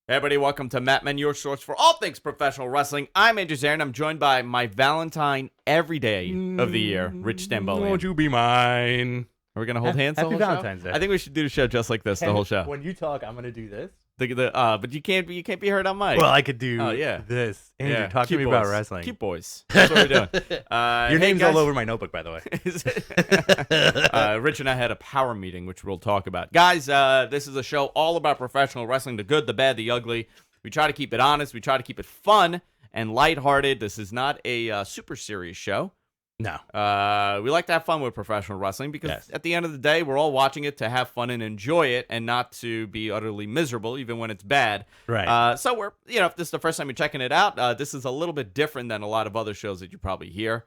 Hey everybody, welcome to Matt Men, your source for all things professional wrestling. I'm Andrew Zarin. I'm joined by my Valentine every day of the year, Rich Stambolian. Won't you be mine? Are we going to hold hands the Happy whole Valentine's show? Day. I think we should do the show just like this, the whole show. When you talk, I'm going to do this. But you can't be heard on mic. Well, I could do yeah. this. Andrew, Yeah, talk to cute me boys. about wrestling. Cute boys. That's what we're doing. Your Hey, name's guys. all over my notebook, by the way. Rich and I had a power meeting, which we'll talk about. Guys, this is a show all about professional wrestling, the good, the bad, the ugly. We try to keep it honest. We try to keep it fun and lighthearted. This is not a super serious show. No. We like to have fun with professional wrestling because Yes. at the end of the day, we're all watching it to have fun and enjoy it and not to be utterly miserable, even when it's bad. Right. So we're, if this is the first time you're checking it out, this is a little bit different than a lot of other shows that you probably hear,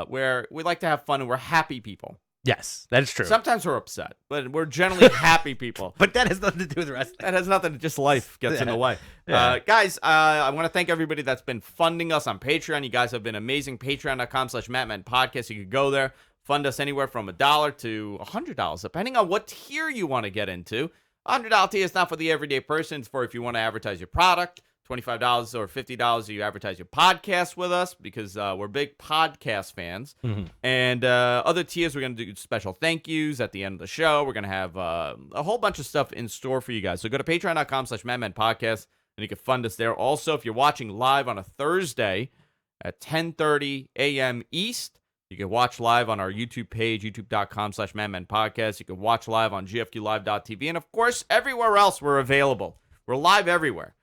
where we like to have fun and we're happy people. Yes, that is true. Sometimes we're upset, but we're generally happy people. But that has nothing to do with wrestling. That has nothing to just life gets in the way. Yeah. Guys, I want to thank everybody that's been funding us on Patreon. You guys have been amazing. Patreon.com/MattManPodcast. You can go there, fund us anywhere from $1 to $100, depending on what tier you want to get into. $100 tier is not for the everyday person. It's for if you want to advertise your product. $25 or $50 you advertise your podcast with us because we're big podcast fans. And other tiers, we're going to do special thank yous at the end of the show. We're going to have a whole bunch of stuff in store for you guys. So go to patreon.com/MadmanPodcast and you can fund us there. Also, if you're watching live on a Thursday at 10:30 a.m. East, you can watch live on our YouTube page, youtube.com/MadmanPodcast. You can watch live on gfqlive.tv. And of course, everywhere else we're available. We're live everywhere.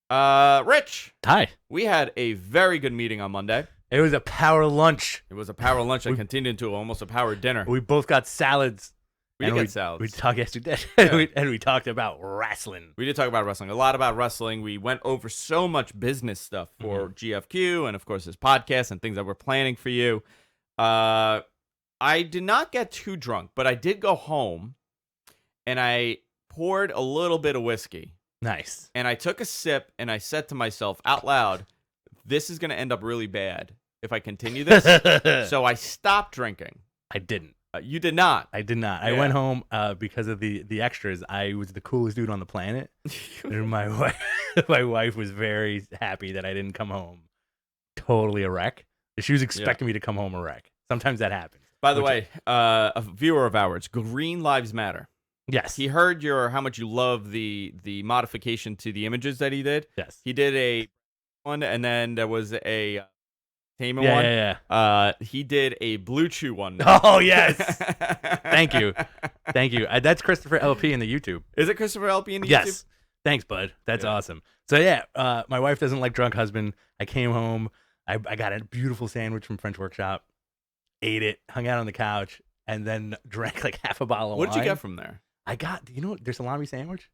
Rich, Hi. we had a very good meeting on Monday. It was a power lunch. It was a power lunch that continued into almost a power dinner. We both got salads. We did get salads. We talked, yes, we did. Yeah. and we talked about wrestling. We did talk about wrestling, a lot about wrestling. We went over so much business stuff for GFQ and, of course, this podcast and things that we're planning for you. I did not get too drunk, but I did go home and I poured a little bit of whiskey. Nice. And I took a sip and I said to myself out loud, this is going to end up really bad if I continue this. So I stopped drinking. I didn't. You did not. I did not. Yeah. I went home because of the extras. I was the coolest dude on the planet. And my wife was very happy that I didn't come home totally a wreck. She was expecting me to come home a wreck. Sometimes that happens. By the way, a viewer of ours, Green Lives Matter. Yes. He heard how much you love the modification to the images that he did. Yes. He did a one, and then there was a Taman Yeah, one. yeah. He did a Blue Chew one. Oh, yes. Thank you. Thank you. That's Christopher LP in the YouTube. Is it Christopher LP in the YouTube? Yes. Thanks, bud. That's awesome. So, yeah, my wife doesn't like drunk husband. I came home. I got a beautiful sandwich from French Workshop, ate it, hung out on the couch, and then drank like half a bottle of wine. What did you get from there? I got, their salami sandwich.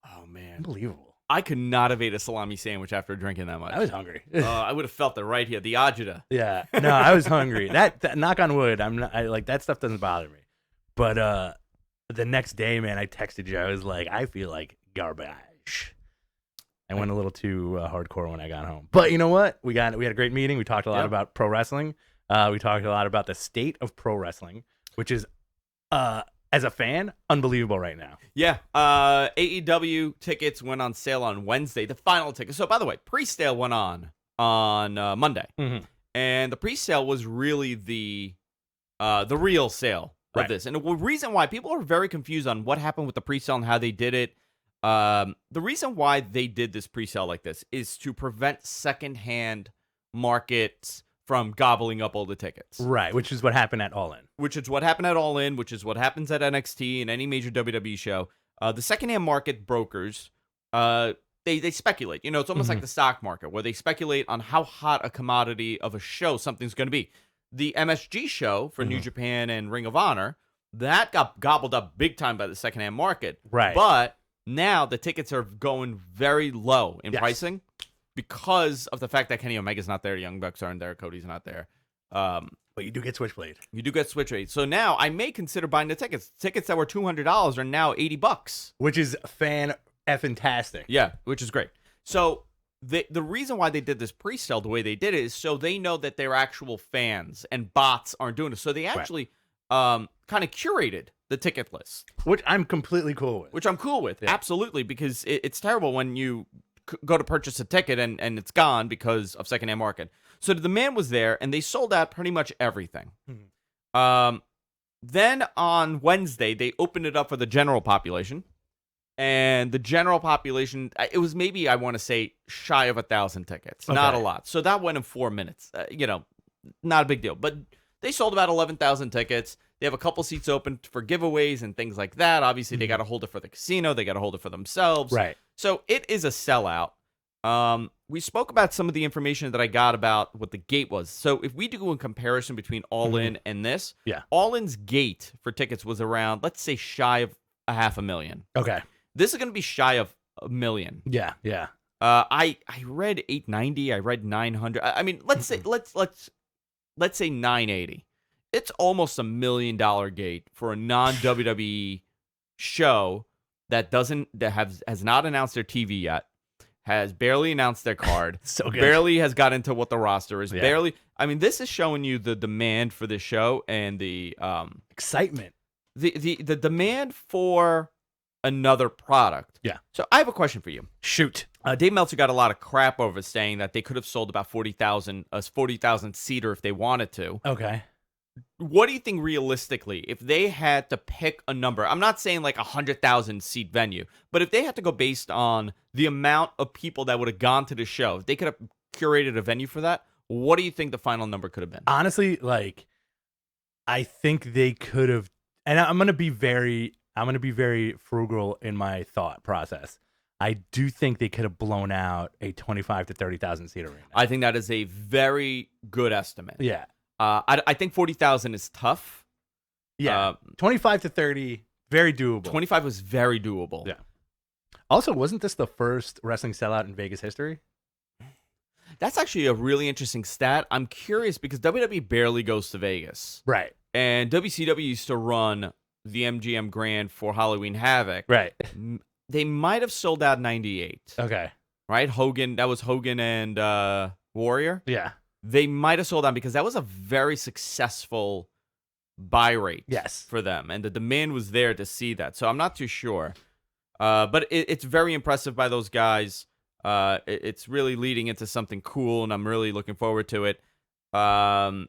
Oh, man. Unbelievable. I could not have ate a salami sandwich after drinking that much. I was hungry. I would have felt it right here. The agita. Yeah. No, I was hungry. That knock on wood, that stuff doesn't bother me. But the next day, man, I texted you. I was like, I feel like garbage. I went a little too hardcore when I got home. But you know what? We had a great meeting. We talked a lot about pro wrestling. We talked a lot about the state of pro wrestling, which is as a fan, unbelievable right now. Yeah. AEW tickets went on sale on Wednesday. The final tickets. So, by the way, pre-sale went on Monday. And the pre-sale was really the real sale of this. And the reason why people are very confused on what happened with the pre-sale and how they did it. The reason why they did this pre-sale like this is to prevent secondhand markets from gobbling up all the tickets. Right, which is what happened at All In. Which is what happened at All In, which is what happens at NXT and any major WWE show. The secondhand market brokers, they speculate. It's almost like the stock market, where they speculate on how hot a commodity of a show something's going to be. The MSG show for New Japan and Ring of Honor, that got gobbled up big time by the secondhand market. Right. But now the tickets are going very low in pricing because of the fact that Kenny Omega's not there, Young Bucks aren't there, Cody's not there. But you do get Switchblade. You do get Switchblade. So now I may consider buying the tickets. Tickets that were $200 are now $80. Which is fan-effing-tastic. Yeah, which is great. So the reason why they did this pre-sale the way they did it is so they know that their actual fans and bots aren't doing it. So they actually kind of curated the ticket list, which I'm completely cool with. which I'm cool with. Yeah. Absolutely, because it's terrible when you go to purchase a ticket and it's gone because of secondhand market. So the demand was there, and they sold out pretty much everything. Then on Wednesday, they opened it up for the general population. And the general population, it was maybe, I want to say, shy of 1,000 tickets. Okay. Not a lot. So that went in 4 minutes. Not a big deal. But they sold about 11,000 tickets. They have a couple seats open for giveaways and things like that. Obviously, they got to hold it for the casino. They got to hold it for themselves. Right. So it is a sellout. We spoke about some of the information that I got about what the gate was. So if we do a comparison between All In and this, All In's gate for tickets was around, let's say, shy of 500,000. Okay. This is going to be shy of 1 million. Yeah. I read 890. I read 900. I mean, let's say let's say 980. It's almost $1 million gate for a non-WWE show that has not announced their TV yet, has barely announced their card, so good. Barely has got into what the roster is, barely. I mean, this is showing you the demand for the show and the excitement, the demand for another product. Yeah. So I have a question for you. Shoot. Dave Meltzer got a lot of crap over saying that they could have sold about 40,000 seater if they wanted to. Okay. What do you think realistically, if they had to pick a number? I'm not saying like 100,000 seat venue, but if they had to go based on the amount of people that would have gone to the show, if they could have curated a venue for that, what do you think the final number could have been? Honestly, like, I think they could have, and I'm gonna be very frugal in my thought process. I do think they could have blown out a 25 to 30,000 seat arena. I think that is a very good estimate. Yeah. I think 40,000 is tough. Yeah. 25 to 30, very doable. 25 was very doable. Yeah. Also, wasn't this the first wrestling sellout in Vegas history? That's actually a really interesting stat. I'm curious because WWE barely goes to Vegas. Right. And WCW used to run the MGM Grand for Halloween Havoc. Right. They might have sold out 98. Okay. Right? That was Hogan and Warrior. Yeah. They might have sold out because that was a very successful buy rate for them. And the demand was there to see that. So I'm not too sure. But it's very impressive by those guys. It's really leading into something cool, and I'm really looking forward to it. 4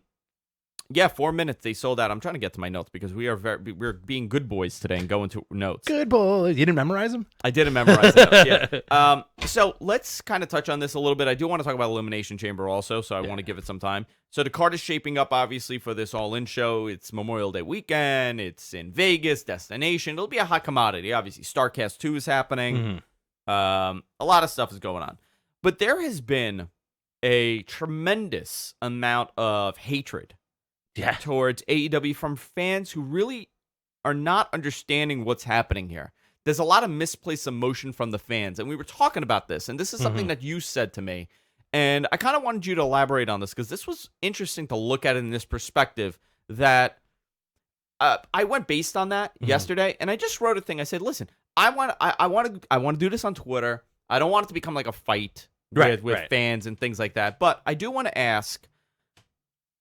minutes they sold out. I'm trying to get to my notes because we're being good boys today and going to notes. Good boys. You didn't memorize them? I didn't memorize them. Yeah. So let's kind of touch on this a little bit. I do want to talk about Elimination Chamber also, so I want to give it some time. So the card is shaping up, obviously, for this All-In show. It's Memorial Day weekend. It's in Vegas, destination. It'll be a hot commodity. Obviously, StarCast 2 is happening. A lot of stuff is going on. But there has been a tremendous amount of hatred towards AEW from fans who really are not understanding what's happening here. There's a lot of misplaced emotion from the fans, and we were talking about this, and this is something that you said to me, and I kind of wanted you to elaborate on this because this was interesting to look at it in this perspective that I went based on that yesterday, and I just wrote a thing. I said, listen, I want to do this on Twitter. I don't want it to become like a fight with fans and things like that, but I do want to ask,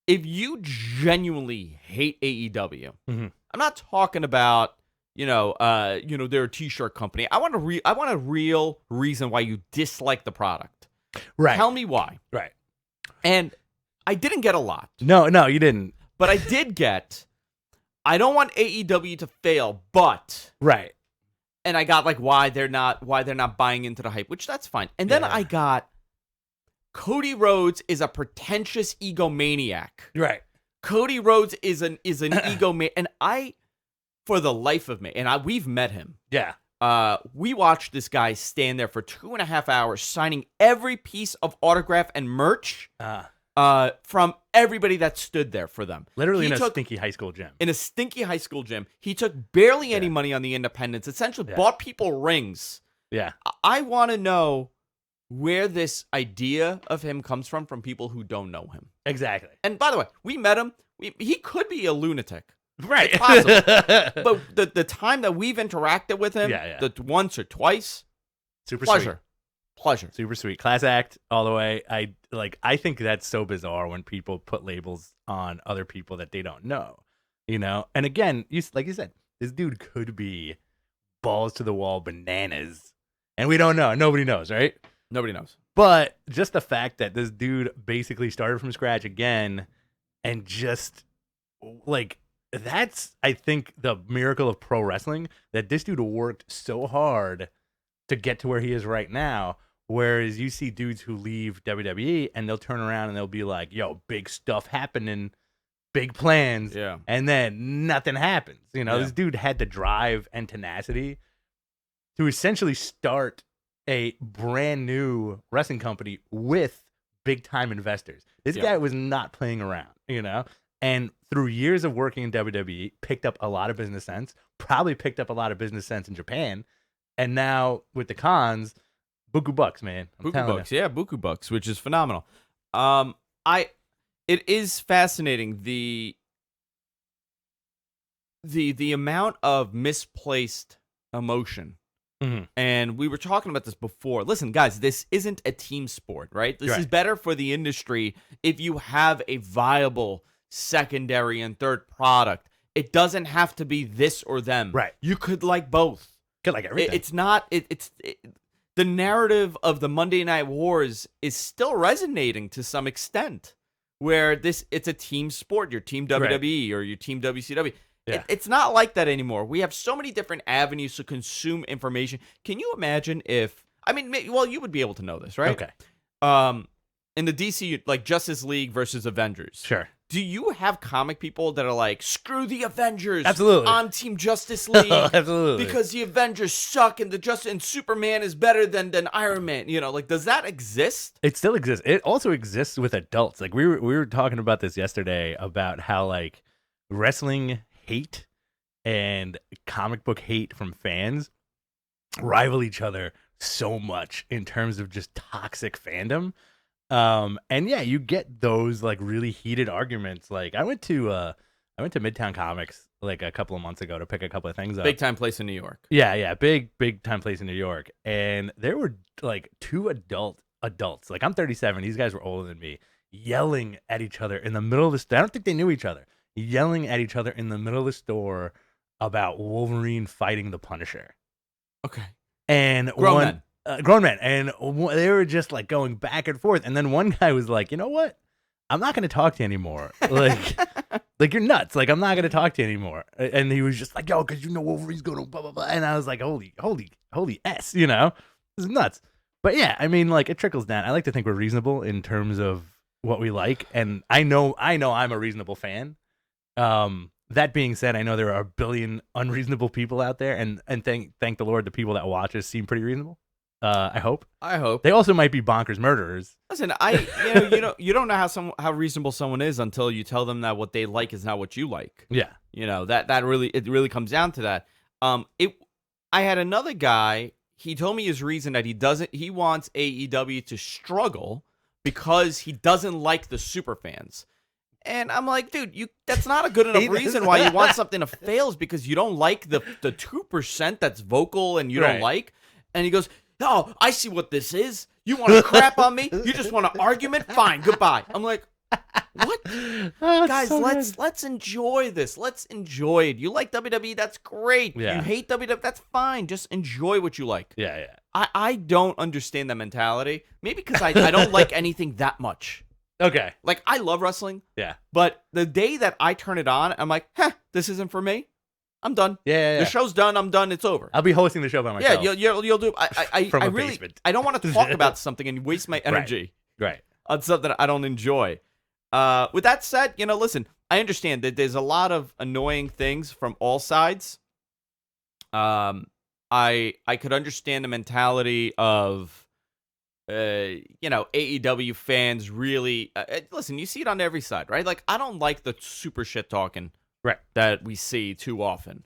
if you genuinely hate AEW, I'm not talking about, they're a t-shirt company. I want a real reason why you dislike the product. Right. Tell me why. Right. And I didn't get a lot. No, you didn't. But I did get, I don't want AEW to fail, but. Right. And I got like why they're not buying into the hype, which that's fine. And then I got, Cody Rhodes is a pretentious egomaniac. Right. Cody Rhodes is an egomaniac, and for the life of me, and we've met him. Yeah. We watched this guy stand there for 2.5 hours signing every piece of autograph and merch from everybody that stood there for them. Literally in a stinky high school gym. In a stinky high school gym. He took barely any money on the independents, essentially bought people rings. Yeah. I want to know where this idea of him comes from people who don't know him. Exactly. And by the way, we met him. He could be a lunatic. Right. It's possible. But the time that we've interacted with him, the once or twice, super pleasure. Super sweet. Class act all the way. I think that's so bizarre when people put labels on other people that they don't know. you know. And again, like you said, this dude could be balls to the wall bananas, and we don't know. Nobody knows, right? Nobody knows. But just the fact that this dude basically started from scratch again, and just like that's, I think, the miracle of pro wrestling, that this dude worked so hard to get to where he is right now. Whereas you see dudes who leave WWE and they'll turn around and they'll be like, yo, big stuff happening, big plans. Yeah. And then nothing happens. You know, Yeah. This dude had the drive and tenacity to essentially start a brand new wrestling company with big time investors. This guy was not playing around, you know? And through years of working in WWE, picked up a lot of business sense, probably picked up a lot of business sense in Japan. And now with the cons, buku bucks, man. Buku bucks, yeah, buku bucks, which is phenomenal. It is fascinating the amount of misplaced emotion. Mm-hmm. And we were talking about this before. Listen, guys, this isn't a team sport, right? This is better for the industry if you have a viable secondary and third product. It doesn't have to be this or them. Right. You could like both. Could like everything. It's not. The narrative of the Monday Night Wars is still resonating to some extent, where it's a team sport. Your team WWE or your team WCW. Yeah. It's not like that anymore. We have so many different avenues to consume information. Can you imagine if? I mean, well, you would be able to know this, right? Okay. In the DC, like Justice League versus Avengers. Sure. Do you have comic people that are like, screw the Avengers? Absolutely. On Team Justice League. Absolutely. Because the Avengers suck and Superman is better than Iron Man. You know, like, does that exist? It still exists. It also exists with adults. Like we were talking about this yesterday about how like wrestling hate and comic book hate from fans rival each other so much in terms of just toxic fandom. And yeah, you get those like really heated arguments. Like I went to Midtown Comics like a couple of months ago to pick a couple of things up. Big time place in New York. Yeah, big time place in New York. And there were like two adults. Like I'm 37, these guys were older than me, yelling at each other in the middle of the store. I don't think they knew each other. Yelling at each other in the middle of the store about Wolverine fighting the Punisher. Okay. And grown men. Grown men. And they were just like going back and forth. And then one guy was like, you know what? I'm not going to talk to you anymore. Like you're nuts. Like, I'm not going to talk to you anymore. And he was just like, yo, because you know Wolverine's going to blah, blah, blah. And I was like, holy S, you know? This is nuts. But yeah, I mean, like, it trickles down. I like to think we're reasonable in terms of what we like. And I know I'm a reasonable fan. That being said, I know there are a billion unreasonable people out there. And thank the Lord, the people that watch us seem pretty reasonable. I hope. They also might be bonkers murderers. Listen, you don't know how reasonable someone is until you tell them that what they like is not what you like. Yeah. You know, that really comes down to that. I had another guy, he told me his reason that he wants AEW to struggle because he doesn't like the super fans. And I'm like, dude, that's not a good enough reason why you want something to fail, is because you don't like the 2% that's vocal and you don't like. And he goes, oh, I see what this is. You want to crap on me? You just want an argument? Fine, goodbye. I'm like, what? Guys, so let's enjoy this. Let's enjoy it. You like WWE? That's great. Yeah. You hate WWE? That's fine. Just enjoy what you like. Yeah. I don't understand that mentality. Maybe because I don't like anything that much. Okay. Like, I love wrestling. Yeah. But the day that I turn it on, I'm like, this isn't for me. I'm done. Yeah. The show's done. I'm done. It's over. I'll be hosting the show by myself. Yeah, you'll do. I really, basement. I don't want to talk about something and waste my energy Right. on something I don't enjoy. With that said, listen, I understand that there's a lot of annoying things from all sides. I could understand the mentality of, AEW fans really. Listen, you see it on every side, right? Like, I don't like the super shit talking. Right. That we see too often.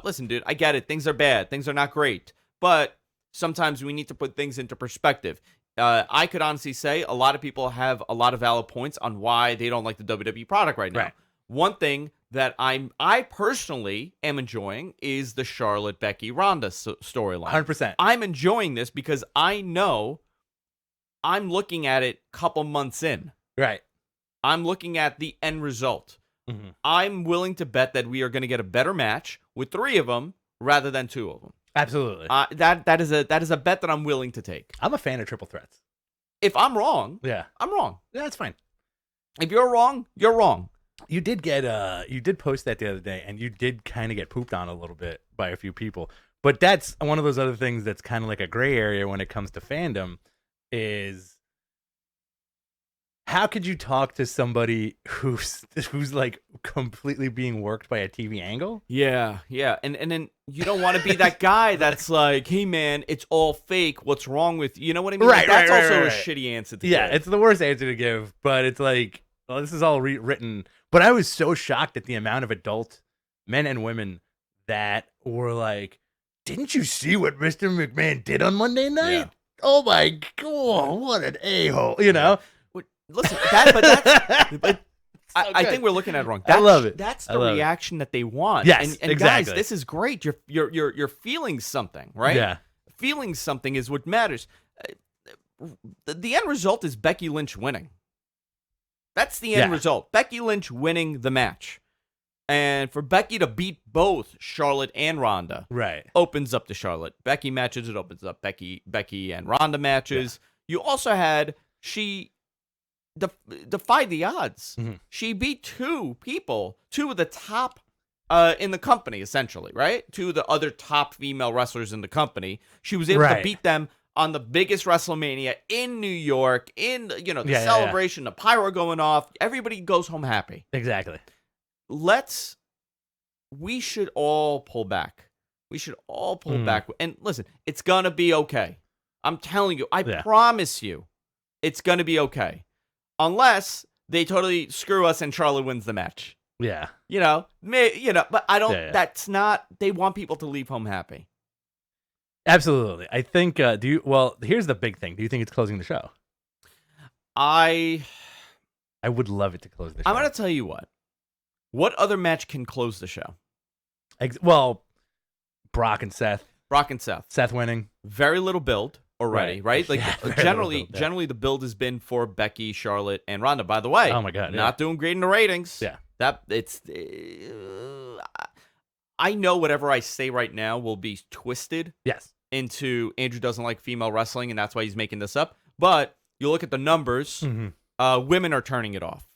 Listen, dude, I get it. Things are bad. Things are not great. But sometimes we need to put things into perspective. I could honestly say a lot of people have a lot of valid points on why they don't like the WWE product right now. Right. One thing that I personally am enjoying is the Charlotte, Becky, Ronda storyline. 100%. I'm enjoying this because I know I'm looking at it a couple months in. Right. I'm looking at the end result. I'm willing to bet that we are going to get a better match with 3 of them rather than 2 of them. Absolutely. That is a bet that I'm willing to take. I'm a fan of triple threats. If I'm wrong, Yeah. I'm wrong. Yeah, that's fine. If you're wrong, you're wrong. You did post that the other day, and you did kind of get pooped on a little bit by a few people. But that's one of those other things that's kind of like a gray area when it comes to fandom is how could you talk to somebody who's like completely being worked by a TV angle? Yeah. And then you don't want to be that guy that's like, hey man, it's all fake. What's wrong with you? You know what I mean? Right, Like, that's right, also right. a shitty answer to Yeah, give. it's the worst answer to give, but it's like, well, this is all written. But I was so shocked at the amount of adult men and women that were like, didn't you see what Mr. McMahon did on Monday night? Yeah. Oh my God, what an a-hole, you know? Listen, but I think we're looking at it wrong. I love it. That's I the love it. reaction that they want. Yes, and exactly. guys, this is great. You're feeling something, right? Yeah. Feeling something is what matters. The end result is Becky Lynch winning. That's the end result. Becky Lynch winning the match. And for Becky to beat both Charlotte and Ronda opens up the Charlotte Becky matches. It opens up Becky and Ronda matches. Yeah. You also had defied the odds. Mm-hmm. She beat 2 of the top in the company, essentially, right? 2 of the other top female wrestlers in the company. She was able to beat them on the biggest WrestleMania in New York, in the celebration, the pyro going off. Everybody goes home happy. Exactly. We should all pull back. We should all pull back. And listen, it's going to be okay. I'm telling you, I promise you, it's going to be okay. Unless they totally screw us and Charlotte wins the match. Yeah. But I don't, that's not, they want people to leave home happy. Absolutely. I think, here's the big thing. Do you think it's closing the show? I would love it to close the show. I'm going to tell you what. What other match can close the show? Brock and Seth. Seth winning. Very little build already, right? Like generally build, the build has been for Becky, Charlotte, and Ronda. By the way, oh my God, not doing great in the ratings. Yeah, I know whatever I say right now will be twisted. Yes. Into Andrew doesn't like female wrestling, and that's why he's making this up. But you look at the numbers, women are turning it off.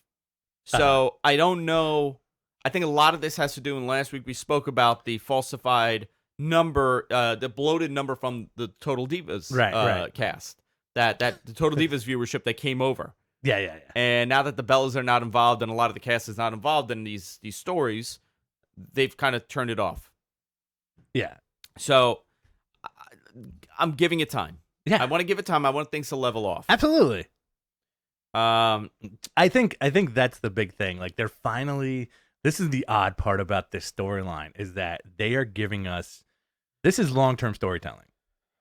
So I don't know. I think a lot of this has to do, and last week we spoke about the falsified number, the bloated number from the Total Divas cast. That the Total Divas viewership that came over. Yeah. And now that the Bellas are not involved and a lot of the cast is not involved in these stories, they've kind of turned it off. Yeah. So I'm giving it time. Yeah. I want to give it time. I want things to level off. Absolutely. I think that's the big thing. Like they're finally. This is the odd part about this storyline is that they are giving us. This is long-term storytelling,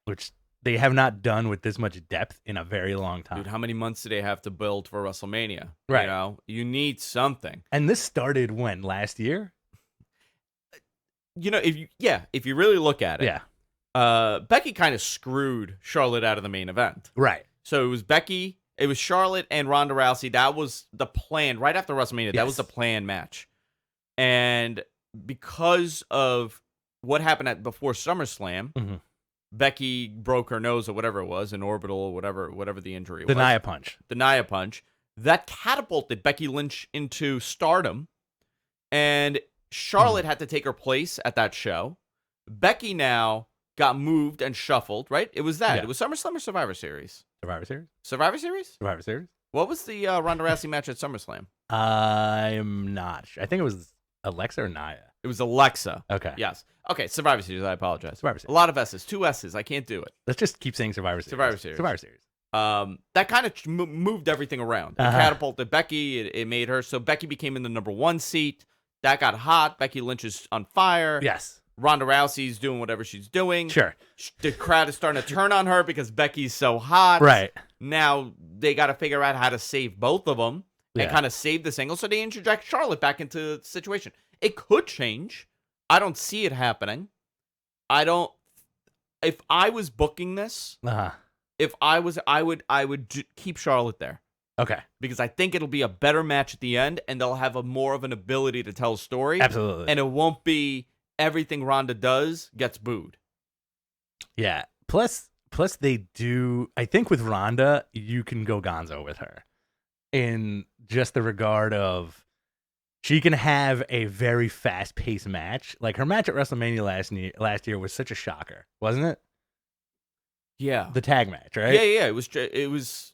which they have not done with this much depth in a very long time. Dude, how many months do they have to build for WrestleMania? Right. You need something. And this started when? Last year? If you really look at it, Becky kind of screwed Charlotte out of the main event. Right. So it was Becky, it was Charlotte and Ronda Rousey. That was the plan right after WrestleMania. Yes. That was the planned match. And because of what happened before SummerSlam, Becky broke her nose or whatever it was, an orbital or whatever the injury was. The Nia punch. That catapulted Becky Lynch into stardom. And Charlotte had to take her place at that show. Becky now got moved and shuffled, right? It was that. Yeah. It was SummerSlam or Survivor Series? Survivor Series? What was the Ronda Rousey match at SummerSlam? I'm not sure. I think it was Alexa or Nia. It was Alexa. Okay. Yes. Okay, Survivor Series. I apologize. Survivor Series. A lot of S's. 2 S's. I can't do it. Let's just keep saying Survivor Series. Survivor Series. That kind of moved everything around. It catapulted Becky. It made her. So Becky became in the number 1 seat. That got hot. Becky Lynch is on fire. Yes. Ronda Rousey's doing whatever she's doing. Sure. The crowd is starting to turn on her because Becky's so hot. Right. Now they got to figure out how to save both of them and kind of save this angle. So they interject Charlotte back into the situation. It could change. I don't see it happening. If I was booking this, I would keep Charlotte there. Okay. Because I think it'll be a better match at the end, and they'll have more of an ability to tell a story. Absolutely. And it won't be everything Ronda does gets booed. Yeah. Plus they do. I think with Ronda, you can go Gonzo with her, in just the regard of she can have a very fast paced match. Like her match at WrestleMania last year was such a shocker, wasn't it? Yeah. The tag match, right? Yeah. It was.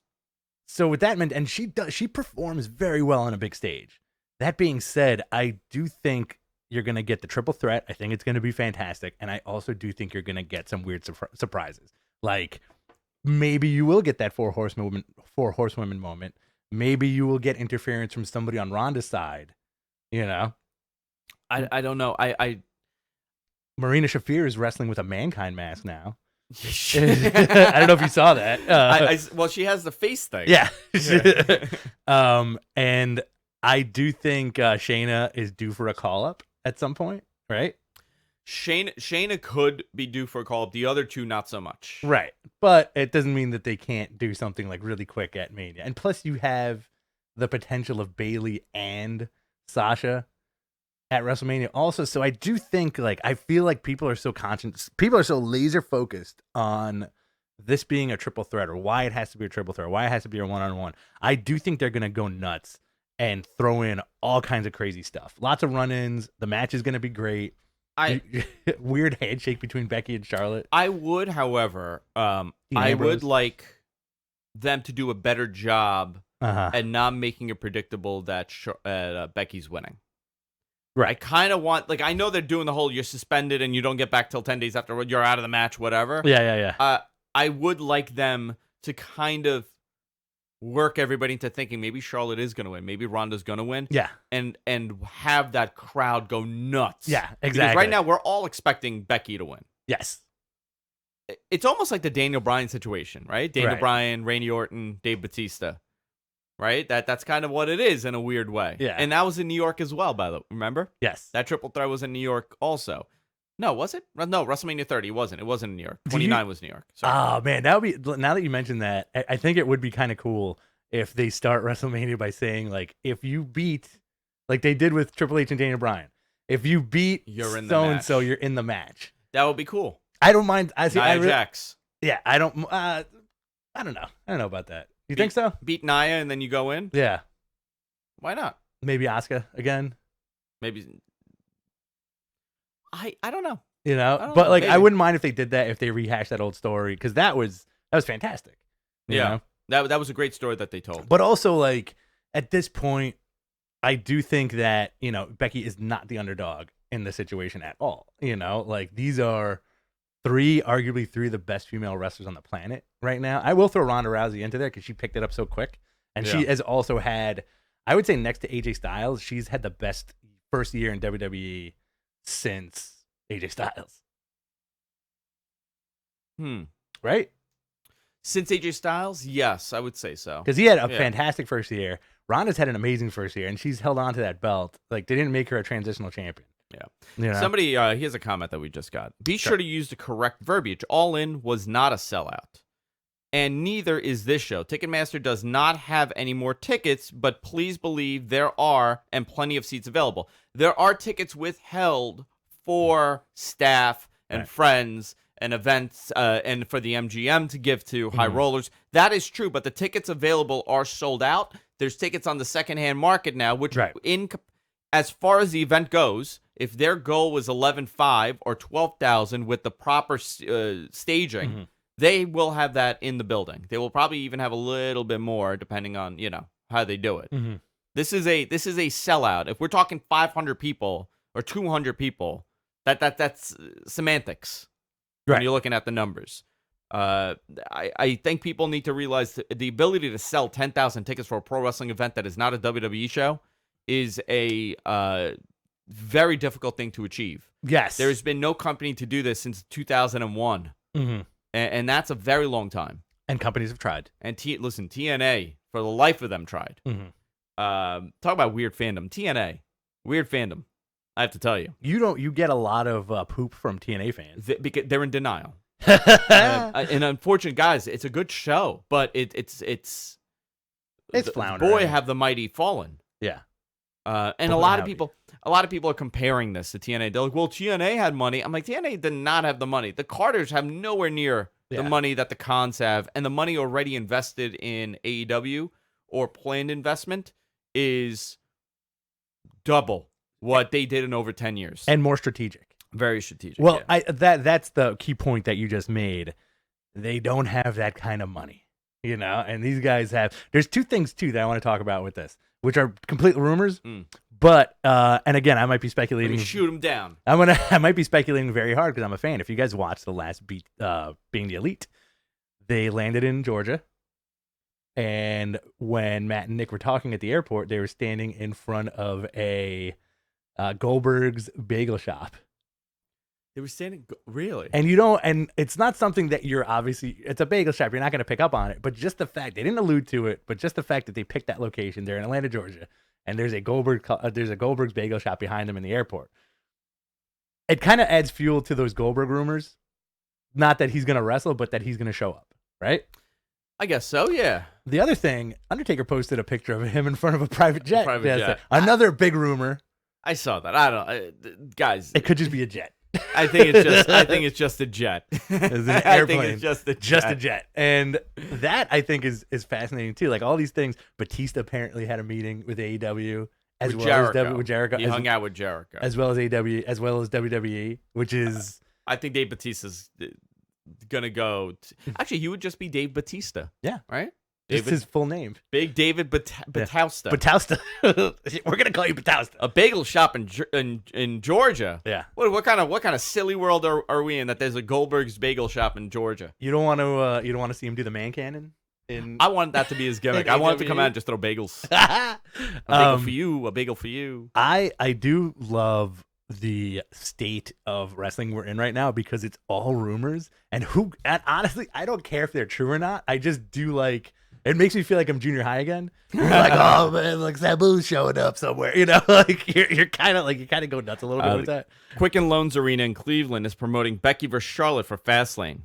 So with that, and she performs very well on a big stage. That being said, I do think you're going to get the triple threat. I think it's going to be fantastic. And I also do think you're going to get some weird surprises. Like, maybe you will get that four horsewomen moment. Maybe you will get interference from somebody on Ronda's side. You know? I don't know. Marina Shafir is wrestling with a Mankind mask now. I don't know if you saw that. Well, she has the face thing. Yeah. And I do think Shayna is due for a call-up at some point, right? Shayna could be due for a call-up. The other two, not so much. Right. But it doesn't mean that they can't do something like really quick at Mania. And plus you have the potential of Bayley and Sasha at WrestleMania also. So I do think, like, I feel like people are so laser focused on this being a triple threat, or why it has to be a triple threat, why it has to be a one-on-one. I do think they're going to go nuts and throw in all kinds of crazy stuff. Lots of run-ins. The match is going to be great. Weird handshake between Becky and Charlotte. I would, however, I would like them to do a better job and not making it predictable that Becky's winning. Right. I kind of want, like, I know they're doing the whole you're suspended and you don't get back till 10 days afterward, you're out of the match, whatever. Yeah. I would like them to kind of work everybody into thinking maybe Charlotte is going to win, maybe Ronda's going to win. Yeah. And have that crowd go nuts. Yeah, exactly. Because right now we're all expecting Becky to win. Yes. It's almost like the Daniel Bryan situation, right? Daniel Bryan, Randy Orton, Dave Bautista. Right? That's kind of what it is in a weird way. Yeah. And that was in New York as well, by the way. Remember? Yes. That triple threat was in New York also. No, was it? No, WrestleMania 30 wasn't. It wasn't in New York. 29 was New York. Sorry. Oh, man. That would be, now that you mentioned that, I think it would be kind of cool if they start WrestleMania by saying, like, if you beat, like they did with Triple H and Daniel Bryan, if you beat so-and-so, you're in the match. That would be cool. I don't mind. Nia Jax. Yeah, I don't know. I don't know about that. You think so? Beat Nia and then you go in? Yeah. Why not? Maybe Asuka again? Maybe. I don't know. You know? I But, like, I wouldn't mind if they did that, if they rehashed that old story, because that was fantastic. You know? That was a great story that they told. But also, like, at this point, I do think that, you know, Becky is not the underdog in this situation at all. You know? Like, these are arguably three of the best female wrestlers on the planet right now. I will throw Ronda Rousey into there because she picked it up so quick. And she has also had, I would say next to AJ Styles, she's had the best first year in WWE since AJ Styles. Right? Since AJ Styles? Yes, I would say so. Because he had a fantastic first year. Ronda's had an amazing first year, and she's held on to that belt. Like, they didn't make her a transitional champion. Yeah. You know? Somebody, here's a comment that we just got. Be sure to use the correct verbiage. All In was not a sellout. And neither is this show. Ticketmaster does not have any more tickets, but please believe there are, and plenty of seats available. There are tickets withheld for staff and friends and events, and for the MGM to give to high rollers. That is true, but the tickets available are sold out. There's tickets on the secondhand market now, which as far as the event goes, if their goal was 11,500 or 12,000 with the proper staging, they will have that in the building. They will probably even have a little bit more, depending on, you know, how they do it. This is a sellout. If we're talking 500 people or 200 people, that's semantics. When you're looking at the numbers. I think people need to realize the ability to sell 10,000 tickets for a pro wrestling event that is not a WWE show is a very difficult thing to achieve. Yes. There's been no company to do this since 2001. And that's a very long time. And companies have tried. And listen, TNA, for the life of them, tried. Talk about weird fandom. TNA, weird fandom. I have to tell you. You get a lot of poop from TNA fans. Because they're in denial. And unfortunately, guys, it's a good show, but it's It's floundering. Boy, have the mighty fallen. Yeah. And a lot of people are comparing this to TNA. They're like, well, TNA had money. I'm like, TNA did not have the money. The Carters have nowhere near the money that the Khans have, and the money already invested in AEW or planned investment is double what they did in over 10 years. And more strategic. Very strategic. Well, yeah. that's the key point that you just made. They don't have that kind of money, and these guys have. There's two things, too, that I want to talk about with this, which are complete rumors. But, and again, I might be speculating. Shoot them down. I might be speculating very hard because I'm a fan. If you guys watched the last beat, Being the Elite, they landed in Georgia. And when Matt and Nick were talking at the airport, they were standing in front of a Goldberg's bagel shop. They were standing, really? And it's not something that it's a bagel shop. You're not going to pick up on it. But just the fact, they didn't allude to it, but just the fact that they picked that location, they're in Atlanta, Georgia, and there's a Goldberg's bagel shop behind them in the airport. It kind of adds fuel to those Goldberg rumors. Not that he's going to wrestle, but that he's going to show up, right? I guess so, yeah. The other thing, Undertaker posted a picture of him in front of a private jet. Jet. Another big rumor. I saw that. I don't, guys. It could just be a jet. I think it's just a jet. It's an airplane. I think it's just a jet. Just a jet. And that I think is fascinating too. Like all these things. Batista apparently had a meeting with AEW with Jericho. He hung out with Jericho. As well as AEW, as well as WWE, which is I think Dave Batista's gonna go. Actually, he would just be Dave Batista. Yeah. Right? Just his full name. Big David Batausta. Batausta. We're gonna call you Batausta. A bagel shop in Georgia. Yeah. What kind of silly world are we in that there's a Goldberg's bagel shop in Georgia? You don't want to see him do the man cannon. I want that to be his gimmick. I want him to come out and just throw bagels. A bagel for you. A bagel for you. I do love the state of wrestling we're in right now because it's all rumors and honestly I don't care if they're true or not. I just do like. It makes me feel like I'm junior high again. You're like, oh man, like Sabu's showing up somewhere. Like you're kind of go nuts a little bit with that. Quicken Loans Arena in Cleveland is promoting Becky vs. Charlotte for Fastlane.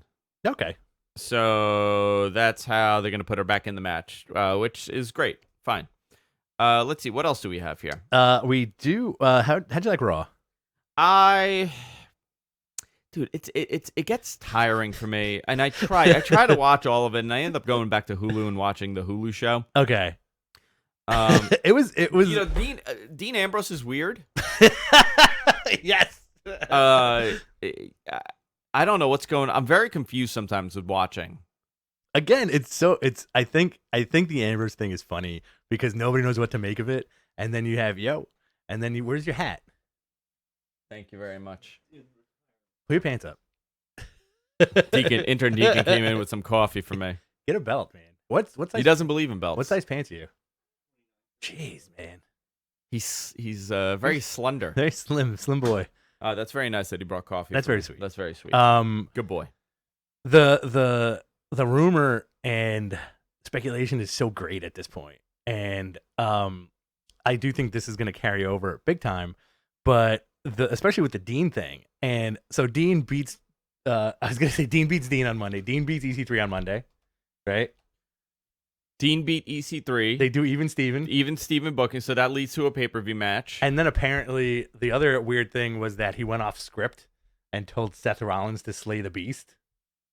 Okay. So that's how they're going to put her back in the match, which is great. Fine. Let's see. What else do we have here? We do. How'd you like Raw? Dude, it gets tiring for me, and I try to watch all of it, and I end up going back to Hulu and watching the Hulu show. Okay. It was. Dean Ambrose is weird. Yes. I don't know what's going on. I'm very confused sometimes with watching. Again, I think the Ambrose thing is funny because nobody knows what to make of it, and then you have and then where's your hat? Thank you very much. Put your pants up. Intern Deacon came in with some coffee for me. Get a belt, man. What size? He doesn't believe in belts. What size pants are you? Jeez, man. He's very slender. Very slim boy. That's very nice that he brought coffee. That's very sweet. That's very sweet. Good boy. The rumor and speculation is so great at this point, and I do think this is going to carry over big time. But especially with the Dean thing, and so Dean beats. I was going to say Dean beats Dean on Monday. Dean beats EC3 on Monday, right? Dean beat EC3. They do even Steven booking, so that leads to a pay-per-view match. And then apparently the other weird thing was that he went off script and told Seth Rollins to slay the Beast.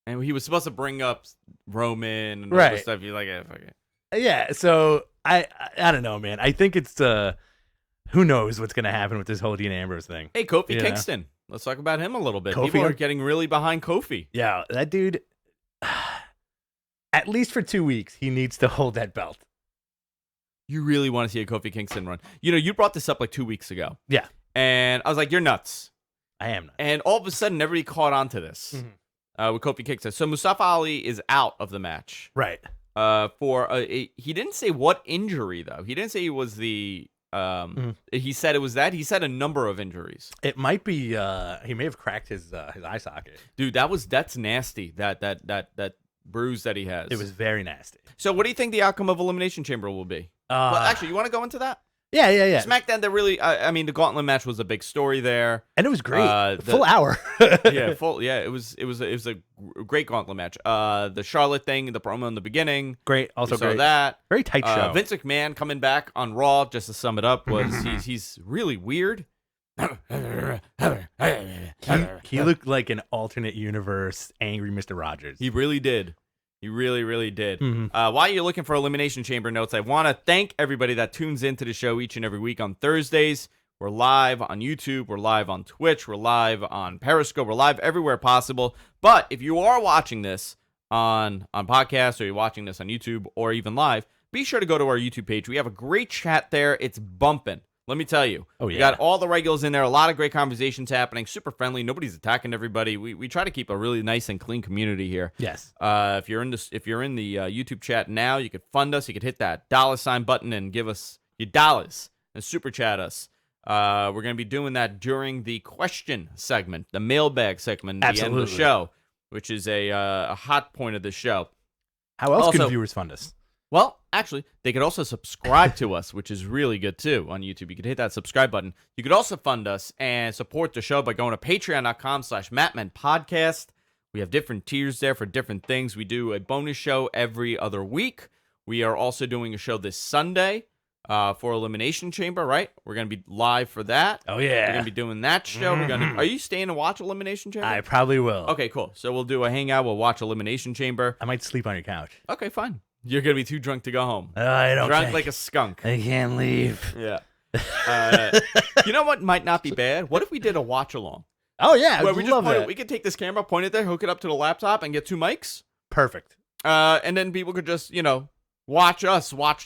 And he was supposed to bring up Roman and all right. this stuff. You're like, fuck it. Yeah, so I don't know, man. I think it's who knows what's gonna happen with this whole Dean Ambrose thing. Hey, Kofi Kingston. Let's talk about him a little bit. People are getting really behind Kofi. Yeah, that dude. At least for 2 weeks, he needs to hold that belt. You really want to see a Kofi Kingston run? You brought this up like 2 weeks ago. Yeah, and I was like, you're nuts. I am nuts. And all of a sudden, everybody caught on to this with Kofi Kingston. So Mustafa Ali is out of the match, right? He didn't say what injury though. He didn't say it was the. He said it was that. He said a number of injuries. It might be. He may have cracked his eye socket. Dude, that's nasty. That bruise that he has. It was very nasty. So, what do you think the outcome of Elimination Chamber will be? Well, actually, you want to go into that? Yeah. SmackDown, that really, I mean, the Gauntlet match was a big story there. And it was great. Full hour. It was a great Gauntlet match. The Charlotte thing, the promo in the beginning, Great. Also we saw great. that. Very tight show. Vince McMahon coming back on Raw, just to sum it up, was he's really weird. He looked like an alternate universe angry Mr. Rogers. He really did. He really, really did. Mhm. While you're looking for Elimination Chamber notes, I want to thank everybody that tunes into the show each and every week on Thursdays. We're live on YouTube. We're live on Twitch. We're live on Periscope. We're live everywhere possible. But if you are watching this on podcast, or you're watching this on YouTube, or even live, be sure to go to our YouTube page. We have a great chat there. It's bumping. Let me tell you. Oh, yeah. We got all the regulars in there. A lot of great conversations happening. Super friendly. Nobody's attacking everybody. We try to keep a really nice and clean community here. Yes. If you're in the YouTube chat now, you could fund us. You could hit that $ button and give us your dollars and super chat us. We're going to be doing that during the question segment, the mailbag segment at the end of the show, which is a hot point of the show. How else Also, can viewers fund us? Well, actually, they could also subscribe to us, which is really good, too, on YouTube. You could hit that subscribe button. You could also fund us and support the show by going to patreon.com/MattmanPodcast. We have different tiers there for different things. We do a bonus show every other week. We are also doing a show this Sunday for Elimination Chamber, right? We're going to be live for that. Oh, yeah. We're going to be doing that show. Are you staying to watch Elimination Chamber? I probably will. Okay, cool. So we'll do a hangout. We'll watch Elimination Chamber. I might sleep on your couch. Okay, fine. You're going to be too drunk to go home. I don't Drunk like a skunk. I can't leave. Yeah. You know what might not be bad? What if we did a watch along? Oh, yeah. Where I we love just that. we could take this camera, point it there, hook it up to the laptop, and get 2 mics. Perfect. And then people could just, watch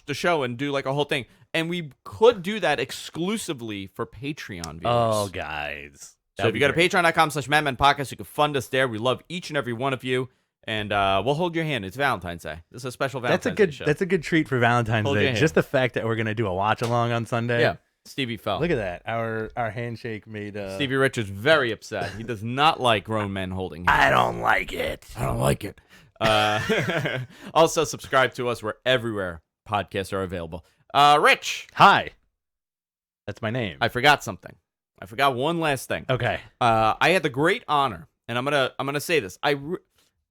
the show and do like a whole thing. And we could do that exclusively for Patreon viewers. Oh, guys. So if you go to patreon.com/MattmanPodcast, you can fund us there. We love each and every one of you. And we'll hold your hand. It's Valentine's Day. This is a special Valentine's Day show. That's a good treat for Valentine's Hold your Day. hand. Just the fact that we're gonna do a watch along on Sunday. Yeah. Stevie fell. Look at that. Our handshake made. Stevie Richards very upset. He does not like grown men holding hands. I don't like it. I don't like it. Also, subscribe to us. We're everywhere podcasts are available. Rich. Hi. That's my name. I forgot something. I forgot one last thing. Okay. I had the great honor, and I'm gonna say this.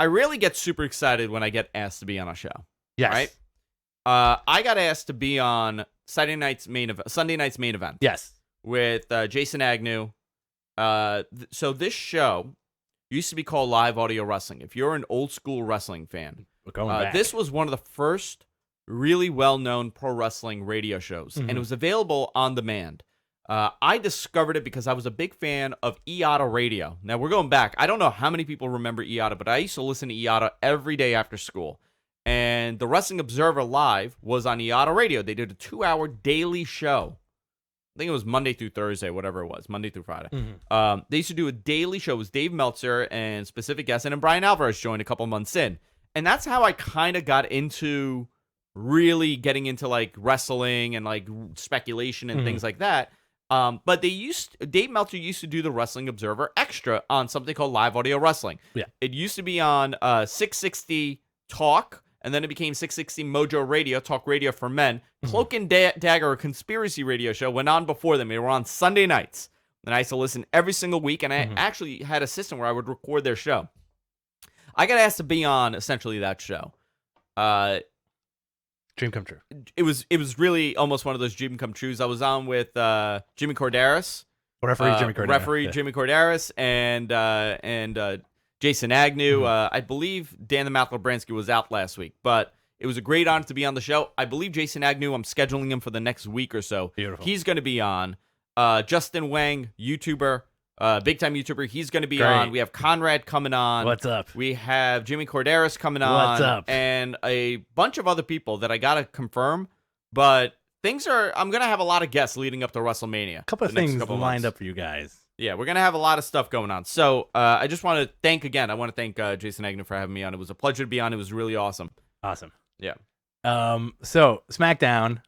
I really get super excited when I get asked to be on a show. Yes. Right? I got asked to be on Sunday night's main event. Yes. With Jason Agnew. So this show used to be called Live Audio Wrestling. If you're an old school wrestling fan, We're going back. this was one of the first really well-known pro wrestling radio shows, and it was available on demand. I discovered it because I was a big fan of IATA Radio. Now, we're going back. I don't know how many people remember IATA, but I used to listen to IATA every day after school. And the Wrestling Observer Live was on IATA Radio. They did a 2-hour daily show. I think it was Monday through Thursday, whatever it was, Monday through Friday. They used to do a daily show. It was Dave Meltzer and specific guests, and then Brian Alvarez joined a couple months in. And that's how I kind of got into really getting into like wrestling and like speculation and things like that. But Dave Meltzer used to do the Wrestling Observer Extra on something called Live Audio Wrestling. Yeah. It used to be on 660 Talk, and then it became 660 Mojo Radio, Talk Radio for Men. Cloak and Dagger, a conspiracy radio show, went on before them. They were on Sunday nights. And I used to listen every single week, and I actually had a system where I would record their show. I got asked to be on essentially that show. Dream come true. It was really almost one of those dream come trues. I was on with Jimmy Corderas. Referee Jimmy Corderas. Jimmy Corderas and Jason Agnew. I believe Dan the Mouth Labransky was out last week, but it was a great honor to be on the show. I believe Jason Agnew, I'm scheduling him for the next week or so. Beautiful. He's going to be on. Justin Wang, YouTuber, big time YouTuber. He's going to be Great. on. We have Conrad coming on. What's up? We have Jimmy Corderas coming on. What's up? And a bunch of other people that I got to confirm. But I'm going to have a lot of guests leading up to WrestleMania. A couple of things lined up for you guys. Yeah, we're going to have a lot of stuff going on. So I just want to thank Jason Agnew for having me on. It was a pleasure to be on. It was really awesome. Awesome. Yeah. So SmackDown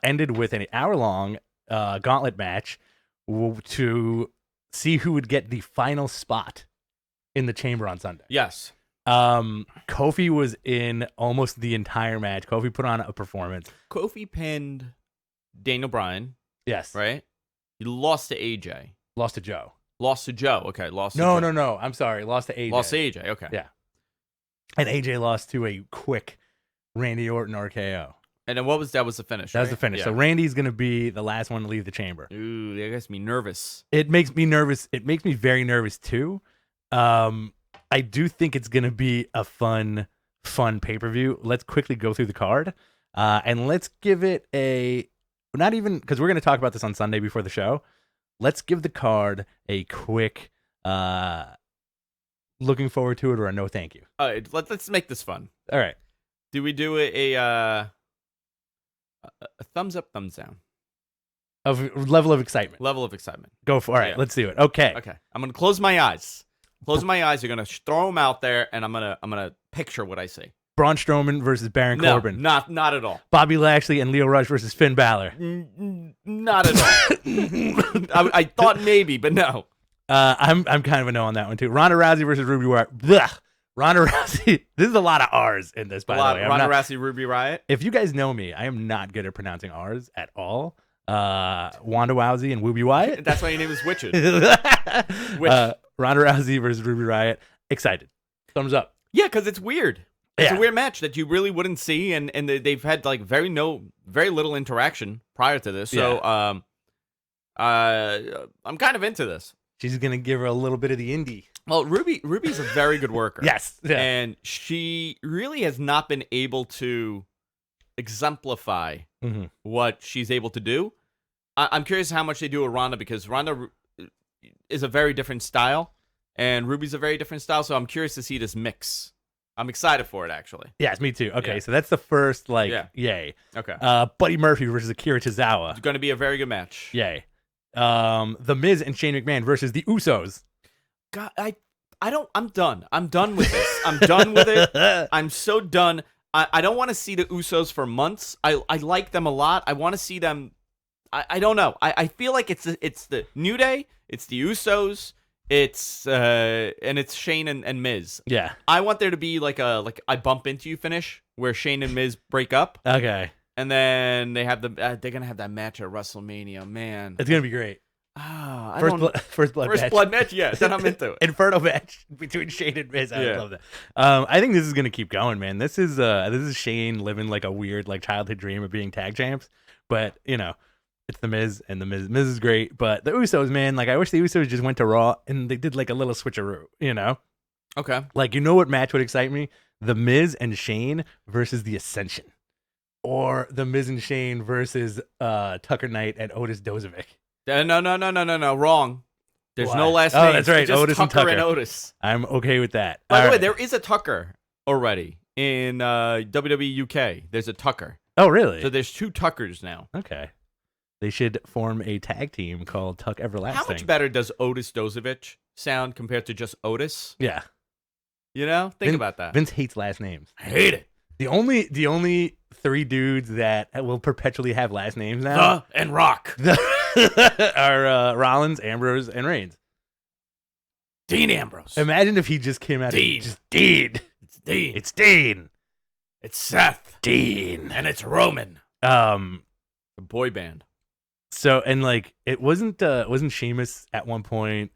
ended with an hour-long gauntlet match to see who would get the final spot in the chamber on Sunday. Yes. Kofi was in almost the entire match. Kofi put on a performance. Kofi pinned Daniel Bryan, Yes. right? You lost to AJ. Lost to Joe. Lost to Joe. Okay, lost to No, Joe. no. I'm sorry. Lost to AJ. Lost to AJ. Okay. Yeah. And AJ lost to a quick Randy Orton RKO. And then what was that? Was the finish? That was right? the finish. Yeah. So Randy's going to be the last one to leave the chamber. Ooh, that gets me nervous. It makes me nervous. It makes me very nervous too. I do think it's going to be a fun pay-per-view. Let's quickly go through the card. And let's give it not even, because we're going to talk about this on Sunday before the show. Let's give the card a quick looking forward to it or a no thank you. All right, let's make this fun. All right. Do we do a thumbs up, thumbs down? Of level of excitement. Level of excitement. Go for it. All right, Yeah. let's do it. Okay. Okay. I'm going to close my eyes. Close my eyes. You're going to throw them out there, and I'm gonna picture what I see. Braun Strowman versus Baron Corbin. Not at all. Bobby Lashley and Lio Rush versus Finn Balor. Not at all. I thought maybe, but no. I'm kind of a no on that one too. Ronda Rousey versus Ruby Riott. Blech. Ronda Rousey. This is a lot of R's in this, by the way. Ronda Rousey, Ruby Riott. If you guys know me, I am not good at pronouncing R's at all. Wanda Rousey and Ruby Wyatt. That's why your name is Witchard. Ronda Rousey versus Ruby Riott. Excited. Thumbs up. Yeah, because it's weird. It's Yeah. a weird match that you really wouldn't see, and they've had like very little interaction prior to this. So I'm kind of into this. She's gonna give her a little bit of the indie. Well, Ruby's a very good worker. Yes. Yeah. And she really has not been able to exemplify what she's able to do. I'm curious how much they do with Ronda, because Ronda is a very different style, and Ruby's a very different style. So I'm curious to see this mix. I'm excited for it, actually. Yes, me too. Okay, Yeah. so that's the first yay. Okay. Buddy Murphy versus Akira Tozawa. It's going to be a very good match. Yay. The Miz and Shane McMahon versus the Usos. God, I'm done. I'm done with this. I'm done with it. I'm so done. I don't want to see the Usos for months. I like them a lot. I want to see them. I don't know. I feel like it's the New Day. It's the Usos. And it's Shane and Miz. Yeah. I want there to be like I bump into you finish where Shane and Miz break up, Okay. and then they have they're gonna have that match at WrestleMania. Man, It's gonna be great. First blood match. Yeah, then I'm into it. Inferno match between Shane and Miz. I would Yeah. love that. I think this is gonna keep going, man. This is Shane living like a weird like childhood dream of being tag champs, but it's the Miz, and the Miz is great. But the Usos, man, like I wish the Usos just went to Raw and they did like a little switcheroo. Okay. Like what match would excite me? The Miz and Shane versus the Ascension, or the Miz and Shane versus Tucker Knight and Otis Dozovic. No. Wrong. There's Why? no last Oh, name. that's right. Just Otis and Tucker and Tucker. Otis. I'm okay with that. By the All way, right. there is a Tucker already in WWE UK. There's a Tucker. Oh, really? So there's two Tuckers now. Okay. They should form a tag team called Tuck Everlasting. How much better does Otis Dozovic sound compared to just Otis? Yeah. Think about that. Vince hates last names. I hate it. The only three dudes that will perpetually have last names now And Rock. are Rollins, Ambrose, and Reigns. Dean Ambrose. Imagine if he just came out Dean. and just Dean. It's Dean. It's Dean. It's Seth. Dean. And it's Roman. The boy band. So, and like it wasn't Sheamus at one point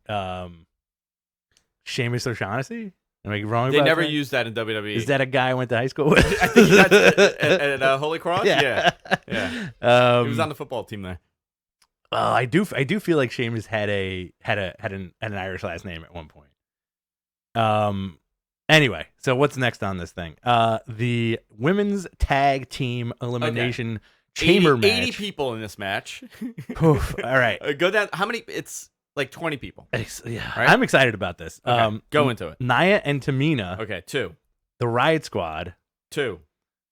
Sheamus O'Shaughnessy? Am I wrong They about never that? used that in WWE. Is that a guy I went to high school with? I think that's at Holy Cross? Yeah. He was on the football team there. I do feel like Sheamus had an Irish last name at one point. Anyway, so what's next on this thing? The women's tag team elimination chamber match. 80 people in this match. Poof. All right. Go down. How many? It's like 20 people. Yeah, Right? I'm excited about this. Okay, go into it. Nia and Tamina, Okay, 2. the Riot Squad, 2.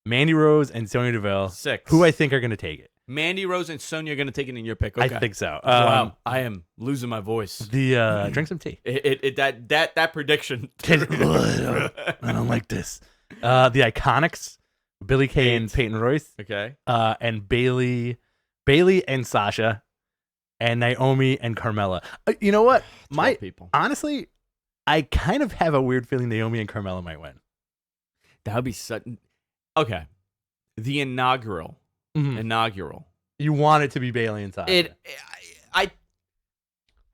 Mandy Rose and Sonya Deville, 6. who I think are going to take it. Mandy Rose and Sonya are going to take it in your pick. Okay. I think so. Wow, I am losing my voice. Drink some tea. That prediction. I don't like this. The Iconics, Billie Kay and Peyton Royce, Okay. and Bailey and Sasha, and Naomi and Carmella. You know what? 12 people. Honestly, I kind of have a weird feeling Naomi and Carmella might win. That would be such. Okay. The inaugural You want it to be Bailey and Sasha. I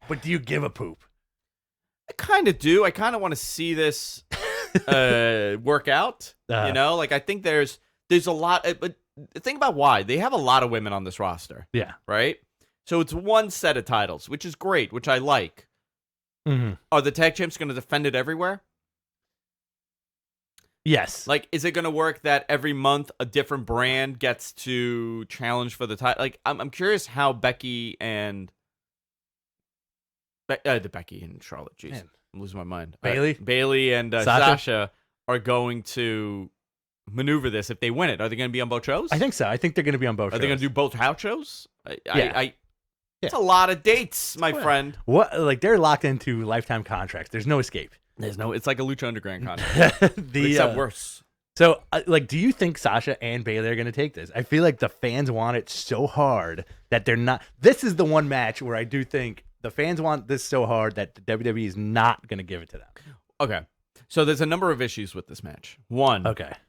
But do you give a poop? kind of do. I kind of want to see this work out. You know, like I think there's a lot. But think about why they have a lot of women on this roster. Yeah. Right. So it's one set of titles, which is great, which I like. Mm-hmm. Are the tag champs going to defend it everywhere? Yes. Like, is it going to work that every month a different brand gets to challenge for the title? Like, I'm curious how Becky and Becky and Charlotte. Jeez, Man. I'm losing my mind. Bailey and Sasha are going to maneuver this if they win it. Are they going to be on both shows? I think so. I think they're going to be on both Are shows. they going to do both house shows? Yeah. It's a lot of dates, my friend. What? Like, they're locked into lifetime contracts. There's no escape. It's like a Lucha Underground contract. Except worse. So, like, do you think Sasha and Bailey are going to take this? I feel like the fans want it so hard that they're not. This is the one match where I do think the fans want this so hard that the WWE is not going to give it to them. Okay. So there's a number of issues with this match. One,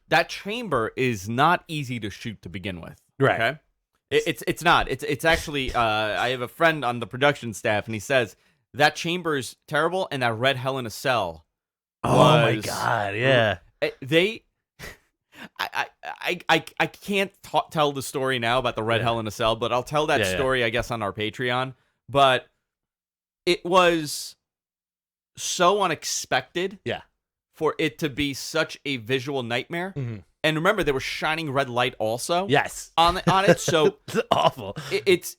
that chamber is not easy to shoot to begin with. Right. Okay. It's not. It's actually. I have a friend on the production staff, and he says that chamber is terrible, and that Red Hell in a Cell. Oh my God! Yeah. I can't tell the story now about the Red Hell in a Cell, but I'll tell that story, I guess, on our Patreon. But it was so unexpected. Yeah. For it to be such a visual nightmare. Mm-hmm. And remember, there was shining red light also. Yes. On it. So it's awful. It's,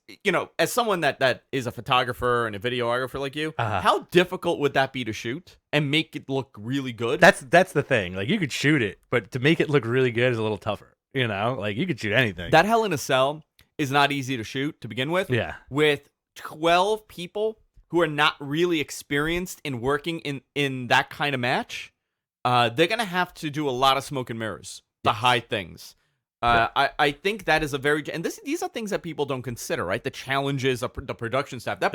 as someone that is a photographer and a videographer like you, how difficult would that be to shoot and make it look really good? That's the thing. Like, you could shoot it, but to make it look really good is a little tougher. Like, you could shoot anything. That Hell in a Cell is not easy to shoot to begin with. Yeah. With 12 people who are not really experienced in working in that kind of match, they're going to have to do a lot of smoke and mirrors to hide things. I think that is a very... And these are things that people don't consider, right? The challenges of the production staff. That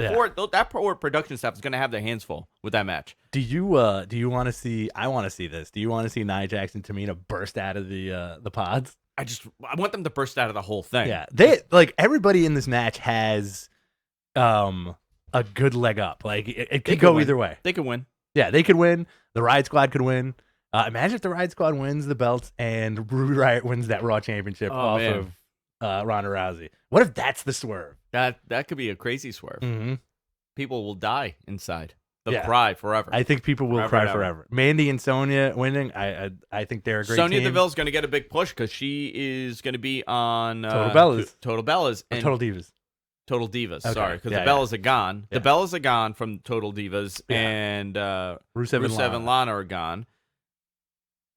poor production staff is going to have their hands full with that match. Do you want to see... I want to see this. Do you want to see Nia Jax and Tamina burst out of the pods? I want them to burst out of the whole thing. Yeah. Everybody in this match has a good leg up. Like, it could go either way. They could win. Yeah, they could win. The Riot Squad could win. Imagine if the Riot Squad wins the belts and Ruby Riot wins that Raw Championship off of Ronda Rousey. What if that's the swerve? That could be a crazy swerve. Mm-hmm. People will die inside. They'll cry forever. I think people will cry forever. Mandy and Sonya winning. I think they're a great Sonya team. Deville's going to get a big push because she is going to be on Total Bellas. Total Bellas. And Total Divas. Total Divas, okay. sorry, because the Bellas are gone. Yeah. The Bellas are gone from Total Divas, and Rusev and Lana are gone.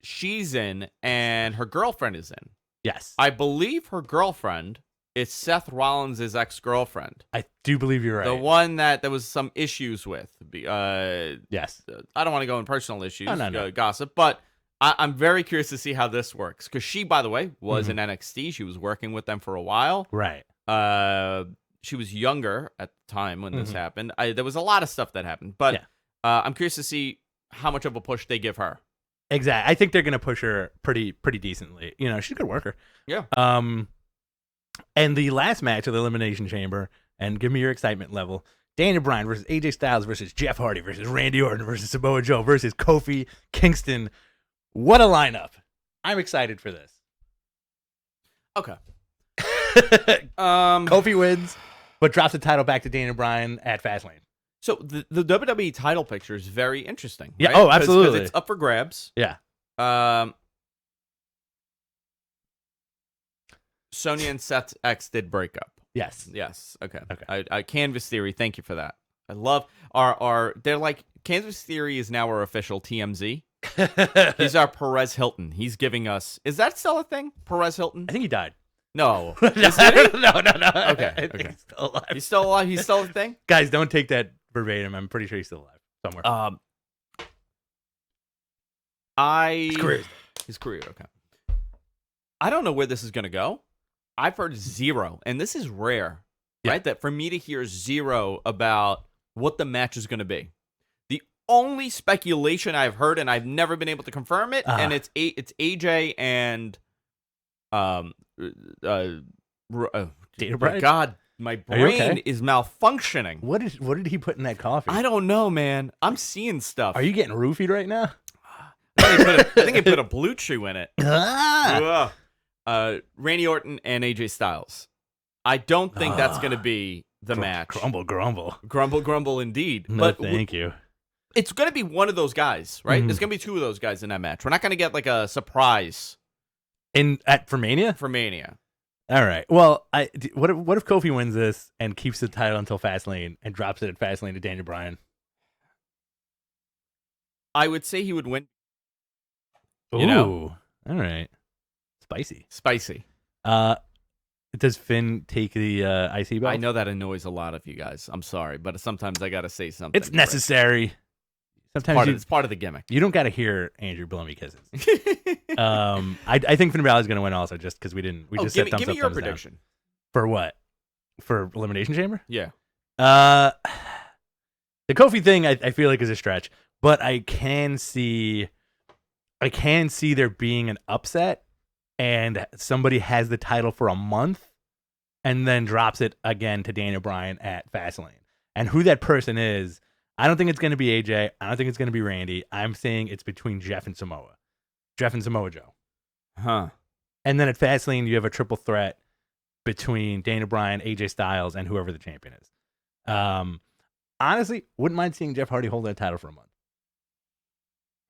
She's in, and her girlfriend is in. Yes. I believe her girlfriend is Seth Rollins' ex-girlfriend. I do believe you're right. The one that there was some issues with. Yes. I don't want to go in personal issues, no. gossip, but I'm very curious to see how this works. Because she, by the way, was in NXT. She was working with them for a while. Right. She was younger at the time when this happened. There was a lot of stuff that happened. But I'm curious to see how much of a push they give her. Exactly. I think they're going to push her pretty decently. She's a good worker. Yeah. And the last match of the Elimination Chamber, and give me your excitement level, Daniel Bryan versus AJ Styles versus Jeff Hardy versus Randy Orton versus Samoa Joe versus Kofi Kingston. What a lineup. I'm excited for this. Okay. Kofi wins, but drops the title back to Daniel Bryan at Fastlane. So the WWE title picture is very interesting. Yeah. Right? Oh, absolutely. Because it's up for grabs. Yeah. Sonya and Seth's ex did break up. Yes. Okay. I Canvas Theory. Thank you for that. I love they're like Canvas Theory is now our official TMZ. He's our Perez Hilton. He's giving us. Is that still a thing? Perez Hilton? I think he died. No. No. Okay. He's still alive. He's still alive. He's still a thing. Guys, don't take that verbatim. I'm pretty sure he's still alive somewhere. His career. Okay. I don't know where this is gonna go. I've heard zero, and this is rare, right? That for me to hear zero about what the match is gonna be. The only speculation I've heard, and I've never been able to confirm it, and it's AJ and Dana My Bryan? God, my Are you brain okay? is malfunctioning. What did he put in that coffee? I don't know, man. I'm seeing stuff. Are you getting roofied right now? I think they put a blue chew in it. Ah! Randy Orton and AJ Styles. I don't think that's going to be the match. Grumble, grumble. Grumble indeed. No, but thank you. it's going to be one of those guys, right? Mhm. There's going to be two of those guys in that match. We're not going to get like a surprise For Mania? for Mania. All right. Well, what if Kofi wins this and keeps the title until Fastlane and drops it at Fastlane to Daniel Bryan? I would say he would win. Ooh. You know? All right. Spicy. Spicy. Does Finn take the IC belt? I know that annoys a lot of you guys. I'm sorry, but sometimes I got to say something. It's necessary. Sometimes Sometimes it's part of the gimmick. you don't got to hear Andrew blowing me kisses. I think Finn Balor's going to win also, just because we just said thumbs give me up, your thumbs down. prediction. For what? For Elimination Chamber? Yeah. The Kofi thing I feel like is a stretch, but I can see there being an upset and somebody has the title for a month and then drops it again to Daniel Bryan at Fastlane. And who that person is, I don't think it's going to be AJ. I don't think it's going to be Randy. I'm saying it's between Jeff and Samoa Joe. Huh. And then at Fastlane, you have a triple threat between Daniel Bryan, AJ Styles, and whoever the champion is. Honestly, wouldn't mind seeing Jeff Hardy hold that title for a month.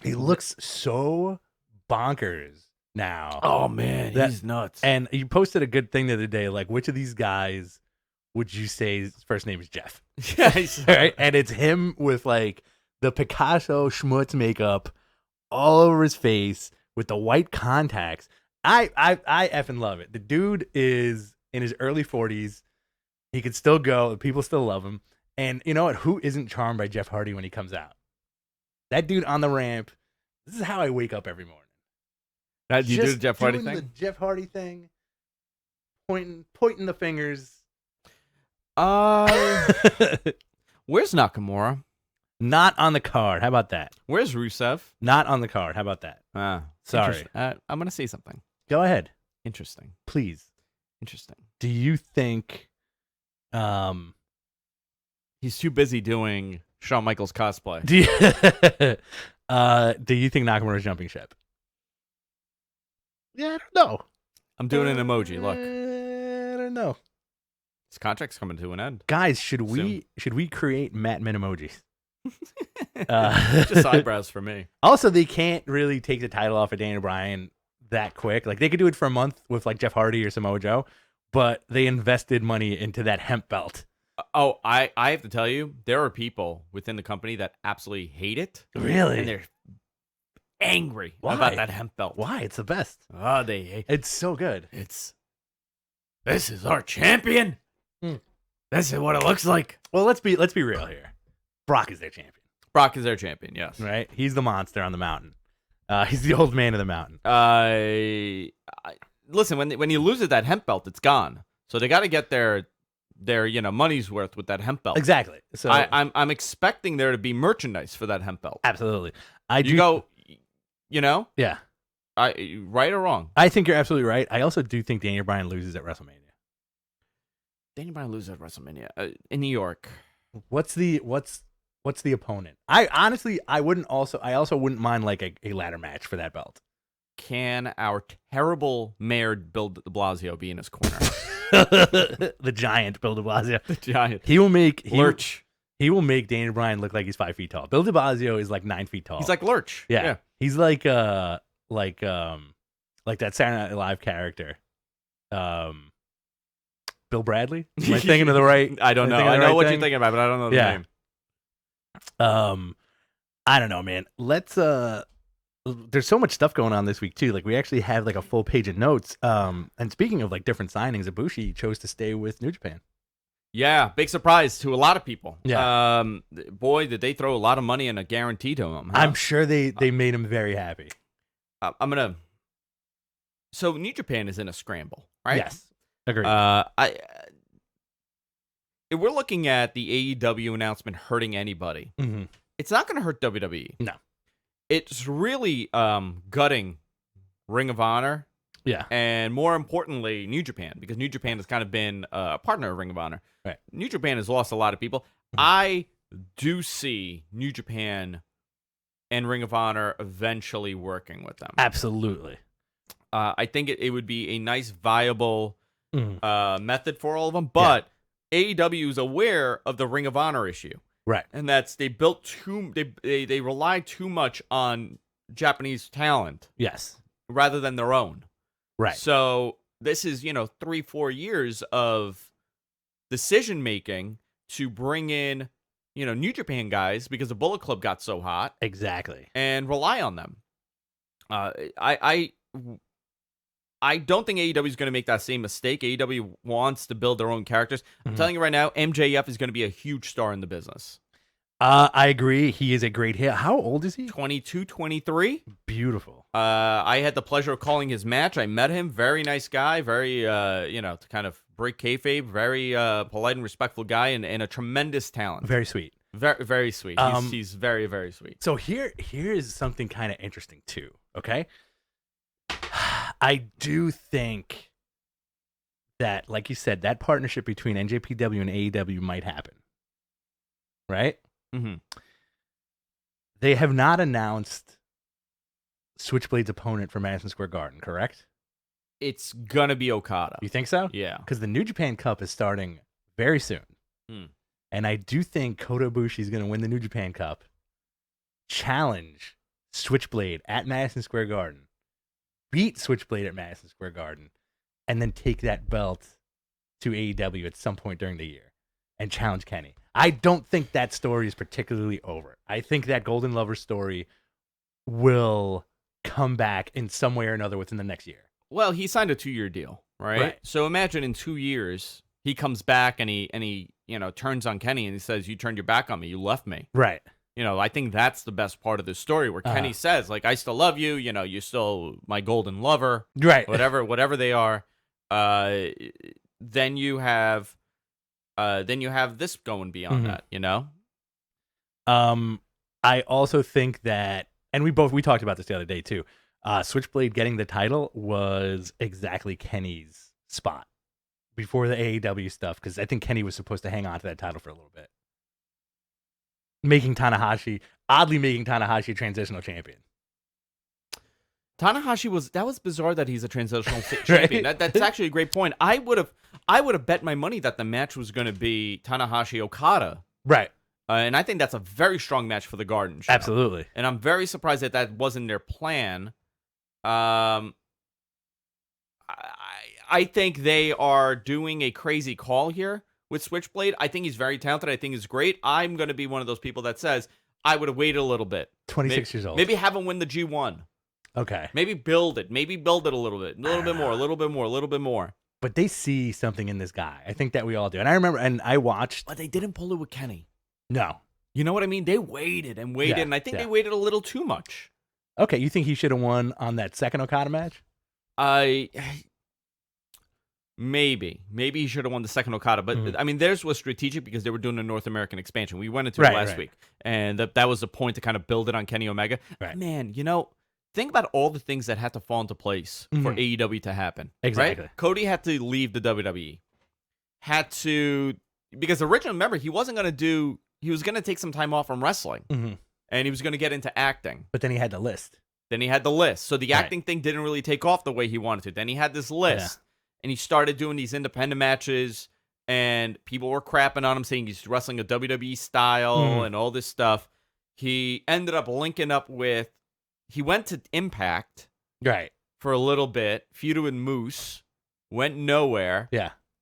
He looks so bonkers now. Oh man, he's nuts. And you posted a good thing the other day, like, which of these guys would you say his first name is Jeff? Right? And it's him with like the Picasso schmutz makeup all over his face with the white contacts. I effing love it. The dude is in his early 40s. He could still go. People still love him. And you know what? Who isn't charmed by Jeff Hardy when he comes out? That dude on the ramp. This is how I wake up every morning. You do the Jeff Hardy doing thing? The Jeff Hardy thing. Pointing the fingers. Where's Nakamura? Not on the card. How about that? Where's Rusev? Not on the card. How about that? Sorry. I'm gonna say something. Go ahead. Interesting. Please. Interesting. Do you think He's too busy doing Shawn Michaels cosplay. do you think Nakamura's jumping ship? Yeah, I don't know. I'm doing an emoji. Look, I don't know. his contract's coming to an end. Guys, should we create Matt Min emojis? Just eyebrows for me. Also, they can't really take the title off of Daniel Bryan that quick. Like, they could do it for a month with like Jeff Hardy or Samoa Joe, but they invested money into that hemp belt. I have to tell you, there are people within the company that absolutely hate it. Really? And they're angry Why? about that hemp belt. Why? It's the best. Oh, they hate It's so good. This is our champion. This is what it looks like. Well, let's be real here. Brock is their champion, Brock is their champion, yes. right? He's the monster on the mountain. He's the old man of the mountain. Listen, when you lose it, that hemp belt, it's gone. So they got to get their money's worth with that hemp belt. Exactly. So I'm expecting there to be merchandise for that hemp belt. absolutely. Yeah. Yeah. Right or wrong? I think you're absolutely right. I also do think Daniel Bryan loses at WrestleMania. Daniel Bryan loses at WrestleMania in New York. What's the opponent? I also wouldn't mind like a ladder match for that belt. Can our terrible mayor Bill de Blasio be in his corner? The giant Bill de Blasio. The giant. He will make Lurch. He will make Daniel Bryan look like he's 5 feet tall. Bill de Blasio is like 9 feet tall. He's like Lurch. Yeah. He's like that Saturday Night Live character. Bill Bradley? Am I thinking of the right? I don't know. I know what you're thinking about, but I don't know the name. I don't know, man. Let's there's so much stuff going on this week too. Like, we actually have like a full page of notes. And speaking of like different signings, Ibushi chose to stay with New Japan. Yeah, big surprise to a lot of people. Yeah. Boy, did they throw a lot of money and a guarantee to him. Huh? I'm sure they made him very happy. So New Japan is in a scramble, right? Yes. Agreed. If we're looking at the AEW announcement hurting anybody, mm-hmm. It's not going to hurt WWE. No. It's really gutting Ring of Honor Yeah. And more importantly, New Japan, because New Japan has kind of been a partner of Ring of Honor. Right. New Japan has lost a lot of people. I do see New Japan and Ring of Honor eventually working with them. Absolutely. I think it would be a nice, viable Mhm. method for all of them. But AEW is aware of the Ring of Honor issue. Right. And that's they rely too much on Japanese talent Yes. rather than their own. Right. So this is, 3-4 years of decision making to bring in, New Japan guys because the Bullet Club got so hot Exactly. and rely on them. I don't think AEW is going to make that same mistake. AEW wants to build their own characters. I'm telling you right now, MJF is going to be a huge star in the business. I agree. He is a great hit. How old is he? 22, 23. Beautiful. I had the pleasure of calling his match. I met him. Very nice guy. Very, to kind of break kayfabe. Very polite and respectful guy, and a tremendous talent. Very sweet. Very, very sweet. He's very, very sweet. So here is something kind of interesting too. Okay, I do think that, like you said, that partnership between NJPW and AEW might happen. Right? Mm-hmm. They have not announced Switchblade's opponent for Madison Square Garden, correct? It's gonna be Okada. You think so? Yeah. Because the New Japan Cup is starting very soon. And I do think Kota Ibushi is going to win the New Japan Cup, challenge Switchblade at Madison Square Garden, beat Switchblade at Madison Square Garden, and then take that belt to AEW at some point during the year and challenge Kenny. I don't think that story is particularly over. I think that Golden Lover story will come back in some way or another within the next year. Well, he signed a 2-year deal, right? So imagine in 2 years he comes back and he turns on Kenny and he says, "You turned your back on me. You left me." Right. I think that's the best part of the story where Kenny says, like, "I still love you. You're still my golden lover." Right. Whatever they are. Then you have this going beyond that. I also think that, and we talked about this the other day too. Switchblade getting the title was exactly Kenny's spot before the AEW stuff, because I think Kenny was supposed to hang on to that title for a little bit, oddly making Tanahashi a transitional champion. Tanahashi was bizarre that he's a transitional champion. That's actually a great point. I would have bet my money that the match was going to be Tanahashi Okada. Right. And I think that's a very strong match for the Garden show. Absolutely. And I'm very surprised that wasn't their plan. I think they are doing a crazy call here with Switchblade. I think he's very talented. I think he's great. I'm going to be one of those people that says I would have waited a little bit. 26 years old. Maybe have him win the G1. Okay. Maybe build it. Maybe build it a little bit. A little bit more. But they see something in this guy. I think that we all do. And I remember, and I watched. But they didn't pull it with Kenny. No. You know what I mean? They waited and waited, and I think they waited a little too much. Okay, you think he should have won on that second Okada match? Maybe he should have won the second Okada, but I mean, theirs was strategic because they were doing a North American expansion. We went into it last week, and that was the point to kind of build it on Kenny Omega. Right. Man, think about all the things that had to fall into place for AEW to happen. Exactly. Right? Cody had to leave the WWE. Because originally, remember, he was going to take some time off from wrestling, and he was going to get into acting. But then he had the list. So the acting thing didn't really take off the way he wanted to. Then he had this list. Yeah. And he started doing these independent matches, and people were crapping on him, saying he's wrestling a WWE style and all this stuff. He ended up linking up with, he went to Impact for a little bit, feuded with Moose, went nowhere,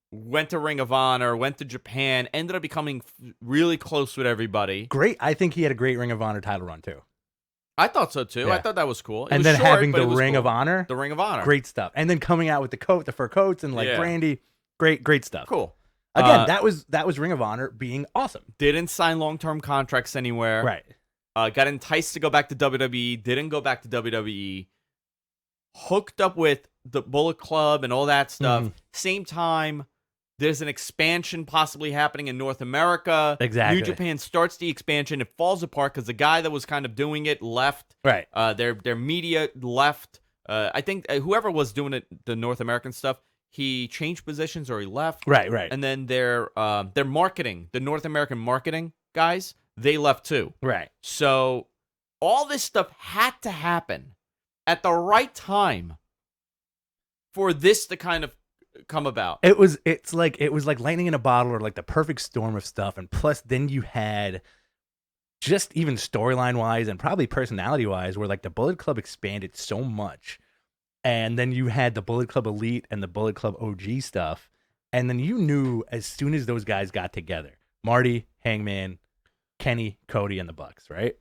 went to Ring of Honor, went to Japan, ended up becoming really close with everybody. Great. I think he had a great Ring of Honor title run, too. I thought so, too. Yeah. I thought that was cool. And then having the Ring of Honor. The Ring of Honor. Great stuff. And then coming out with the fur coats and Brandy. Great stuff. Cool. Again, that was Ring of Honor being awesome. Didn't sign long-term contracts anywhere. Right. Got enticed to go back to WWE. Didn't go back to WWE. Hooked up with the Bullet Club and all that stuff. Same time, there's an expansion possibly happening in North America. Exactly. New Japan starts the expansion. It falls apart because the guy that was kind of doing it left. Right. Their media left. I think whoever was doing it, the North American stuff, he changed positions or he left. Right. And then their marketing, the North American marketing guys, they left too. Right. So all this stuff had to happen at the right time for this to kind of come about. It was like lightning in a bottle, or like the perfect storm of stuff. And plus then you had just even storyline wise and probably personality wise, where like the Bullet Club expanded so much. And then you had the Bullet Club Elite and the Bullet Club OG stuff. And then you knew as soon as those guys got together, Marty, Hangman, Kenny, Cody, and the Bucks, right?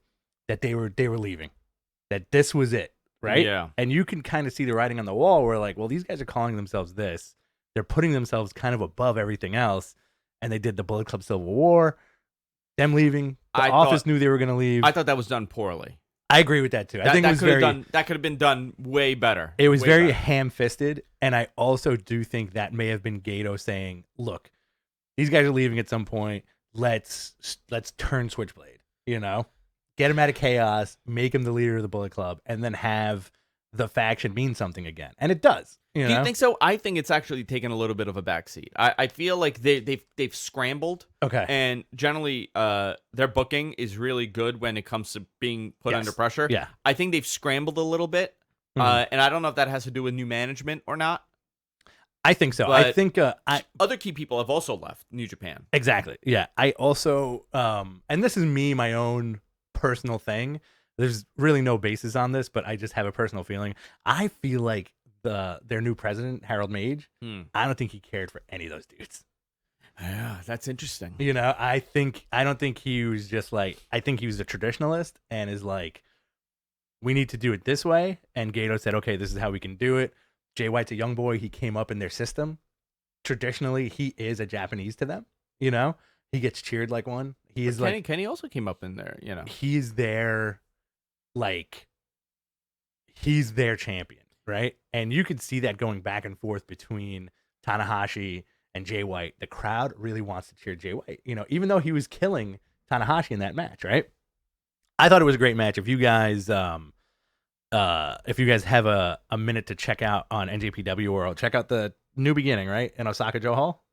That they were leaving. That this was it, right? Yeah. And you can kind of see the writing on the wall where like, well, these guys are calling themselves this. They're putting themselves kind of above everything else. And they did the Bullet Club Civil War. Them leaving. The Office knew they were going to leave. I thought that was done poorly. I agree with that too. I think it was that could have been done way better. It was very ham-fisted, and I also do think that may have been Gato saying, "Look, these guys are leaving at some point. Let's turn Switchblade. You know, get him out of chaos, make him the leader of the Bullet Club, and then have the faction mean something again." And it does. Do you think so? I think it's actually taken a little bit of a backseat. I feel like they've scrambled. Okay. And generally, their booking is really good when it comes to being put under pressure. Yeah. I think they've scrambled a little bit, and I don't know if that has to do with new management or not. I think so. But I think other key people have also left New Japan. Exactly. Yeah. I also, and this is me, my own personal thing. There's really no basis on this, but I just have a personal feeling. I feel like their new president, Harold Mage, I don't think he cared for any of those dudes. Yeah, that's interesting. You know, I don't think he was just like, I think he was a traditionalist and is like, we need to do it this way. And Gato said, okay, this is how we can do it. Jay White's a young boy. He came up in their system. Traditionally, he is a Japanese to them. You know, he gets cheered like one. He is like Kenny also came up in there. You know, he's their he's their champion, right? And you could see that going back and forth between Tanahashi and Jay White. The crowd really wants to cheer Jay White. You know, even though he was killing Tanahashi in that match, right? I thought it was a great match. If you guys have a minute to check out on NJPW World, check out the New Beginning, right? In Osaka Joe Hall.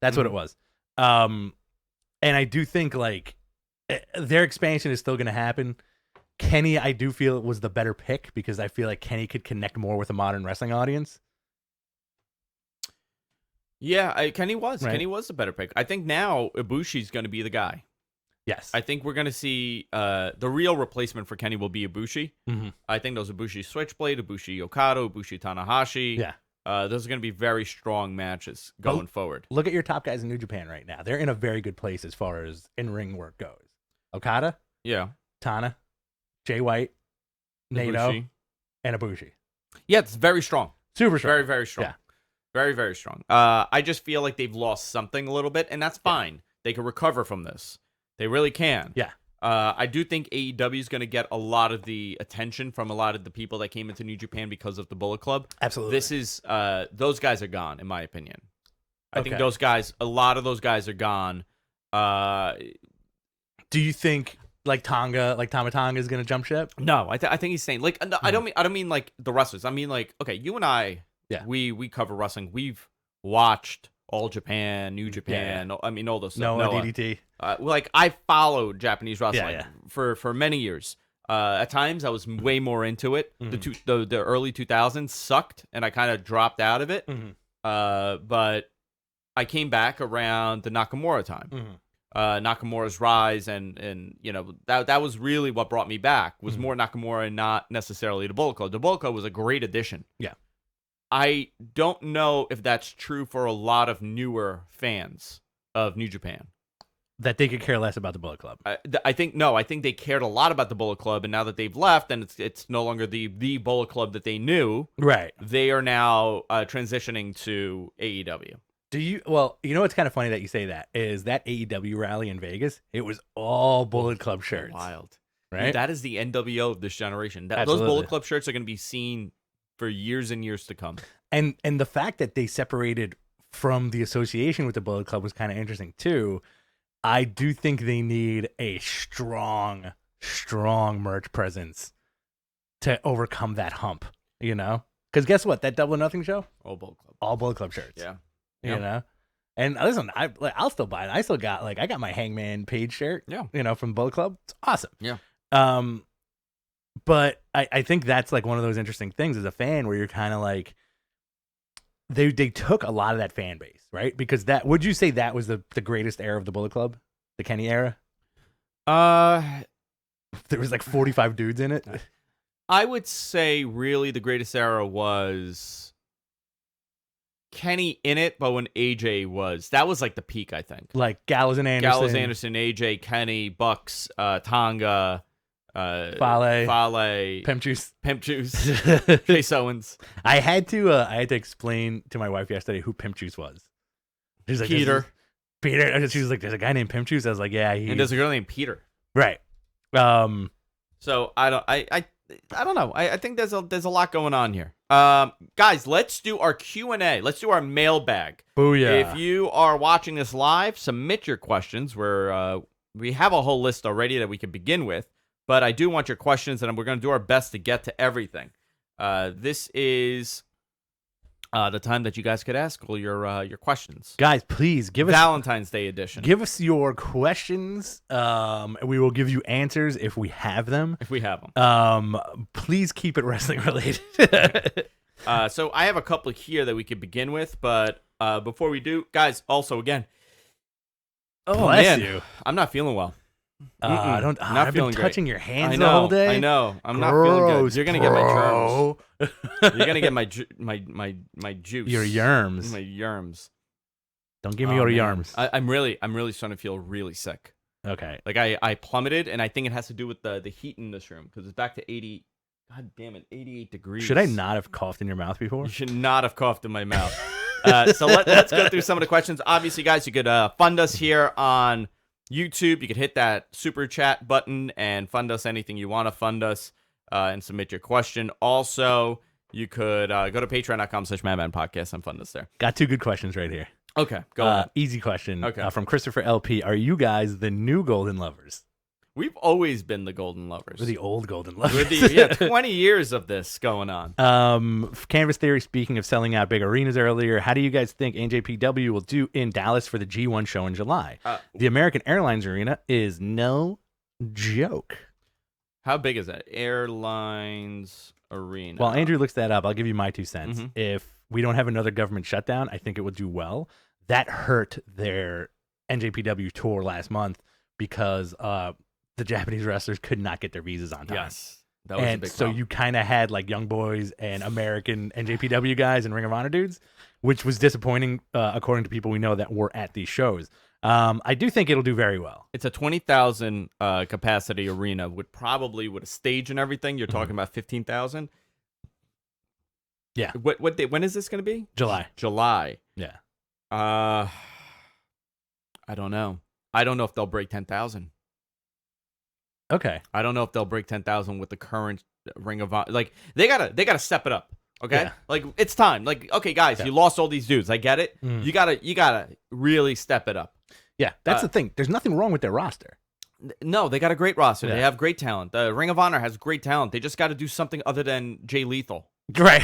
That's what it was. And I do think like their expansion is still going to happen. Kenny, I do feel it was the better pick because I feel like Kenny could connect more with a modern wrestling audience. Yeah, Kenny was. Right. Kenny was the better pick. I think now Ibushi's going to be the guy. Yes. I think we're going to see the real replacement for Kenny will be Ibushi. Mm-hmm. I think those Ibushi Switchblade, Ibushi Okada, Ibushi Tanahashi. Yeah. Those are going to be very strong matches going forward. Look at your top guys in New Japan right now. They're in a very good place as far as in-ring work goes. Okada, Yeah. Tana, Jay White, Naito, Ibushi. and Ibushi. Yeah, it's very strong. Super strong. Very, very strong. Yeah. Very, very strong. I just feel like they've lost something a little bit, and that's fine. They can recover from this. They really can. Yeah. I do think AEW is going to get a lot of the attention from a lot of the people that came into New Japan because of the Bullet Club. Absolutely. This is those guys are gone, in my opinion. I think Okay. those guys, a lot of those guys are gone. Do you think like Tama Tonga is going to jump ship? No, I think he's saying like no, I don't mean like the wrestlers. I mean like okay, you and I, we cover wrestling. We've watched All Japan, New Japan. I mean all those stuff. Noah, DDT. Like I followed Japanese wrestling Yeah. for many years. At times I was way more into it. The early 2000s sucked, and I kind of dropped out of it. But I came back around the Nakamura time. Nakamura's rise, and you know that was really what brought me back. Was more Nakamura and not necessarily the Bullet Club. The Bullet Club was a great addition. Yeah, I don't know if that's true for a lot of newer fans of New Japan. That they could care less about the Bullet Club. I think they cared a lot about the Bullet Club, and now that they've left, and it's no longer the Bullet Club that they knew. Right. They are now transitioning to AEW. Well, you know what's kind of funny that you say that is that AEW rally in Vegas, it was all Bullet Club shirts. Wild. Right? Dude, that is the NWO of this generation. Those Absolutely. Bullet Club shirts are going to be seen for years and years to come. And the fact that they separated from the association with the Bullet Club was kind of interesting too. I do think they need a strong merch presence to overcome that hump. you know? Because guess what? That Double or Nothing show, All Bullet Club. all Bullet Club shirts. Yeah. You Yep. know? And listen, I'll still buy it. I still got I got my Hangman Page shirt. Yeah. You know, from Bullet Club. It's awesome. Yeah. But I think that's like one of those interesting things as a fan where you're kind of like they took a lot of that fan base, right? Because would you say that was the greatest era of the Bullet Club? The Kenny era? There was like 45 dudes in it. I would say really the greatest era was Kenny in it, but when AJ that was like the peak, I think. Like Gallows and Anderson. Gallows, Anderson, AJ, Kenny, Bucks, Tonga, Fale, Pimp Juice. Chase Owens. I had to explain to my wife yesterday who Pimp Juice was. She's like, Peter. Peter. She was like, "There's a guy named Pimp Juice." I was like, "Yeah, And there's a girl named Peter. Right." So I don't know. I think there's a lot going on here. Guys, let's do our Q&A. Let's do our mailbag. Booyah. If you are watching this live, submit your questions. We have a whole list already that we can begin with, but I do want your questions, and we're going to do our best to get to everything. This is the time that you guys could ask all your questions. Guys, please give us Valentine's Day edition. Give us your questions. We will give you answers if we have them. If we have them. Please keep it wrestling related. So I have a couple here that we could begin with, but before we do, guys, also again, Bless you. I'm not feeling well. I've been feeling touching great. your hands I the know, whole day. I know. I'm not feeling good. Gross, You're gonna get my bro. germs. You're gonna get my juice. Your yerms. My yerms. Don't give me your man. yerms. I'm really starting to feel really sick. Okay. Like I plummeted, and I think it has to do with the heat in this room because it's back to 80. God damn it, 88 degrees. Should I not have coughed in your mouth before? You should not have coughed in my mouth. So let's go through some of the questions. Obviously, guys, you could fund us here on YouTube. You could hit that super chat button and fund us anything you want to fund us and submit your question. Also, you could go to patreon.com/madmanpodcast and fund us there. Got two good questions right here. Okay, go on. Easy question. Okay. From Christopher LP. Are you guys the new Golden Lovers? We've always been the Golden Lovers. We're the old Golden Lovers. We're the 20 years of this going on. Canvas Theory, speaking of selling out big arenas earlier, how do you guys think NJPW will do in Dallas for the G1 show in July? The American Airlines Arena is no joke. How big is that? Airlines Arena. While Andrew looks that up, I'll give you my 2 cents. If we don't have another government shutdown, I think it will do well. That hurt their NJPW tour last month because the Japanese wrestlers could not get their visas on time. Yes. That was a big problem. You kind of had like Young Boys and American NJPW guys and Ring of Honor dudes, which was disappointing according to people we know that were at these shows. I do think it'll do very well. It's a 20,000 capacity arena with a stage and everything. You're talking about 15,000. Yeah. What day? When is this going to be? July. Yeah. I don't know. I don't know if they'll break 10,000. Okay. I don't know if they'll break 10,000 with the current Ring of Honor. Like they gotta step it up. Okay. Yeah. Like it's time. Like okay, guys, you lost all these dudes. I get it. You gotta really step it up. Yeah, that's the thing. There's nothing wrong with their roster. No, they got a great roster. Yeah. They have great talent. The Ring of Honor has great talent. They just got to do something other than Jay Lethal. Right.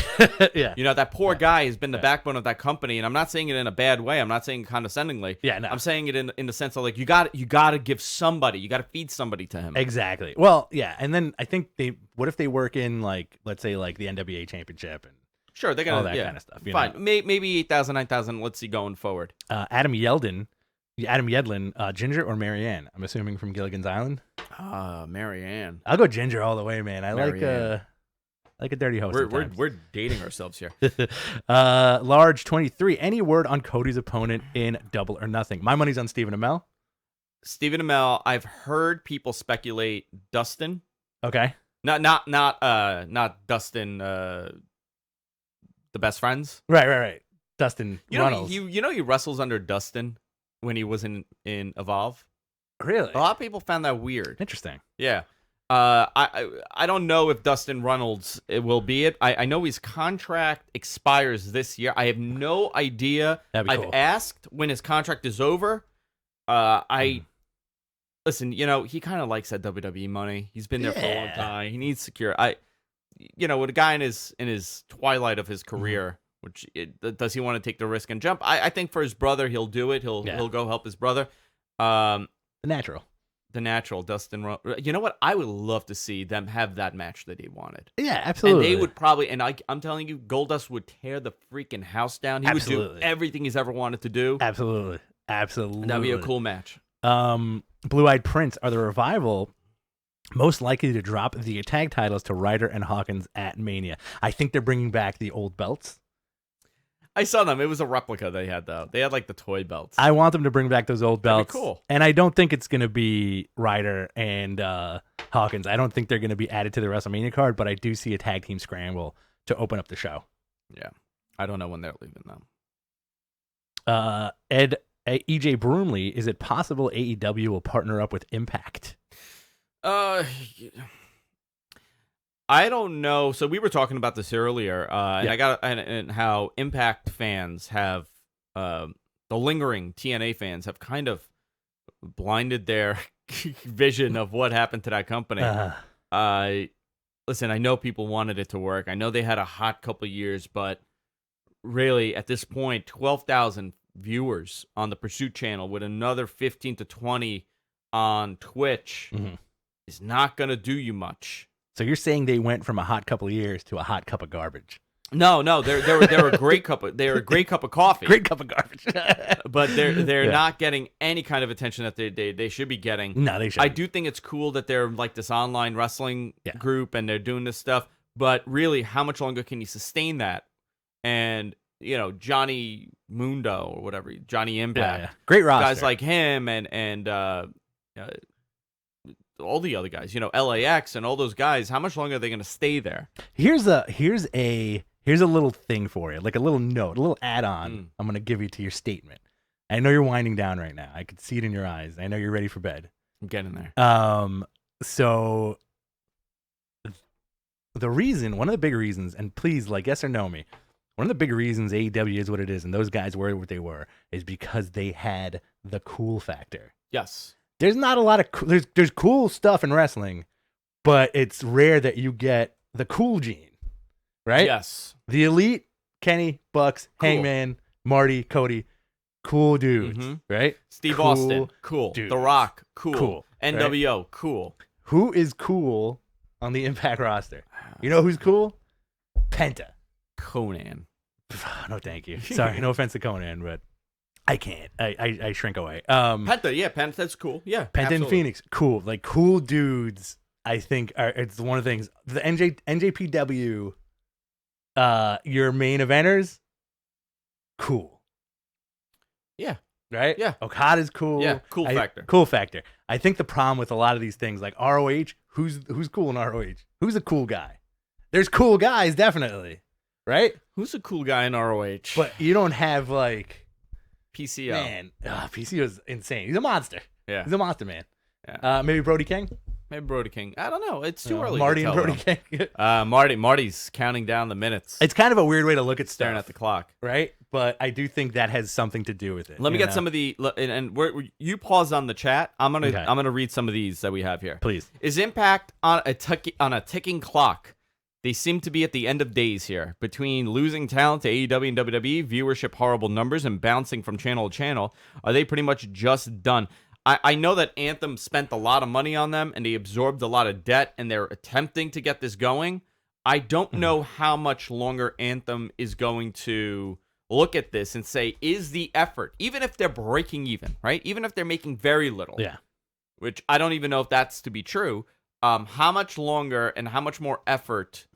Yeah. You know, that poor guy has been the backbone of that company, and I'm not saying it in a bad way. I'm not saying it condescendingly. Yeah, no. I'm saying it in the sense of like you got to give somebody, you got to feed somebody to him. Exactly. Well, yeah, and then I think what if they work in like let's say like the NWA Championship and sure they're gonna all that kind of stuff. Fine, know? Maybe 8,000, 9,000. Let's see going forward. Adam Yedlin, Ginger or Marianne? I'm assuming from Gilligan's Island. Marianne. I'll go Ginger all the way, man. I Marianne. like a dirty host. We're dating ourselves here. Large 23. Any word on Cody's opponent in Double or Nothing? My money's on Stephen Amell. Stephen Amell. I've heard people speculate Dustin. Okay. Not Dustin. The best friends. Right. Dustin Runnels. He wrestles under Dustin when he was in Evolve. Really? A lot of people found that weird. Interesting. Yeah. I don't know if Dustin Runnels will be it. I know his contract expires this year. I have no idea. That'd be I've cool. asked when his contract is over. Listen, he kind of likes that WWE money. He's been there for a long time. He needs secure. with a guy in his twilight of his career, does he want to take the risk and jump? I think for his brother, he'll do it. He'll go help his brother. The natural Dustin. You know what? I would love to see them have that match that he wanted. Yeah, absolutely. And they would probably, and I'm telling you, Goldust would tear the freaking house down. He would do everything he's ever wanted to do. Absolutely. And that'd be a cool match. Blue-Eyed Prince are the Revival most likely to drop the tag titles to Ryder and Hawkins at Mania. I think they're bringing back the old belts. I saw them. It was a replica they had, though. They had, like, the toy belts. I want them to bring back those old belts. That'd be cool. And I don't think it's going to be Ryder and Hawkins. I don't think they're going to be added to the WrestleMania card, but I do see a tag team scramble to open up the show. Yeah. I don't know when they're leaving, though. EJ Broomley, is it possible AEW will partner up with Impact? I don't know. So we were talking about this earlier, and how Impact fans have, the lingering TNA fans have kind of blinded their vision of what happened to that company. Listen, I know people wanted it to work. I know they had a hot couple of years, but really at this point, 12,000 viewers on the Pursuit channel with another 15 to 20 on Twitch is not going to do you much. So you're saying they went from a hot couple of years to a hot cup of garbage? No, they're a great cup of coffee. Great cup of garbage. But they're not getting any kind of attention that they should be getting. No, they should. I do think it's cool that they're like this online wrestling group and they're doing this stuff, but really, how much longer can you sustain that? And Johnny Mundo or whatever, Johnny Impact, great roster, guys like him and all the other guys, LAX and all those guys. How much longer are they going to stay there? Here's a little thing for you, like a little note, a little add-on. I'm going to give you to your statement. I know you're winding down right now. I could see it in your eyes. I know you're ready for bed. I'm getting there. So one of the big reasons, and please, like, yes or no me, one of the big reasons AEW is what it is, and those guys were what they were, is because they had the cool factor. Yes. There's not a lot of there's cool stuff in wrestling, but it's rare that you get the cool gene, right? Yes. The Elite, Kenny, Bucks, cool. Hangman, Marty, Cody, cool dudes, right? Steve Austin, cool. Dudes. The Rock, cool. NWO, right? Cool. Who is cool on the Impact roster? You know who's cool? Penta. Conan. No, thank you. Sorry, no offense to Conan, but I can't. I shrink away. Penta's cool. Yeah, Penta and Phoenix, cool. Like cool dudes. I think it's one of the things. The NJPW, your main eventers, cool. Yeah. Right. Yeah. Okada's cool. Yeah. Cool factor. Cool factor. I think the problem with a lot of these things, like ROH, who's cool in ROH? Who's a cool guy? There's cool guys, definitely. Right. Who's a cool guy in ROH? But you don't have like. PCO. Man, PCO is insane. He's a monster. Yeah. He's a monster, man. Yeah. Maybe Brody King? Maybe Brody King. I don't know. It's too early Marty to tell. and Brody King. Marty's counting down the minutes. It's kind of a weird way to look at staring stuff, at the clock. Right? But I do think that has something to do with it. Let me get some of the you pause on the chat. I'm gonna read some of these that we have here. Please. Is Impact on a ticking clock? They seem to be at the end of days here. Between losing talent to AEW and WWE, viewership horrible numbers, and bouncing from channel to channel, are they pretty much just done? I know that Anthem spent a lot of money on them, and they absorbed a lot of debt, and they're attempting to get this going. I don't know how much longer Anthem is going to look at this and say, is the effort, even if they're breaking even, right? Even if they're making very little, which I don't even know if that's to be true, how much longer and how much more effort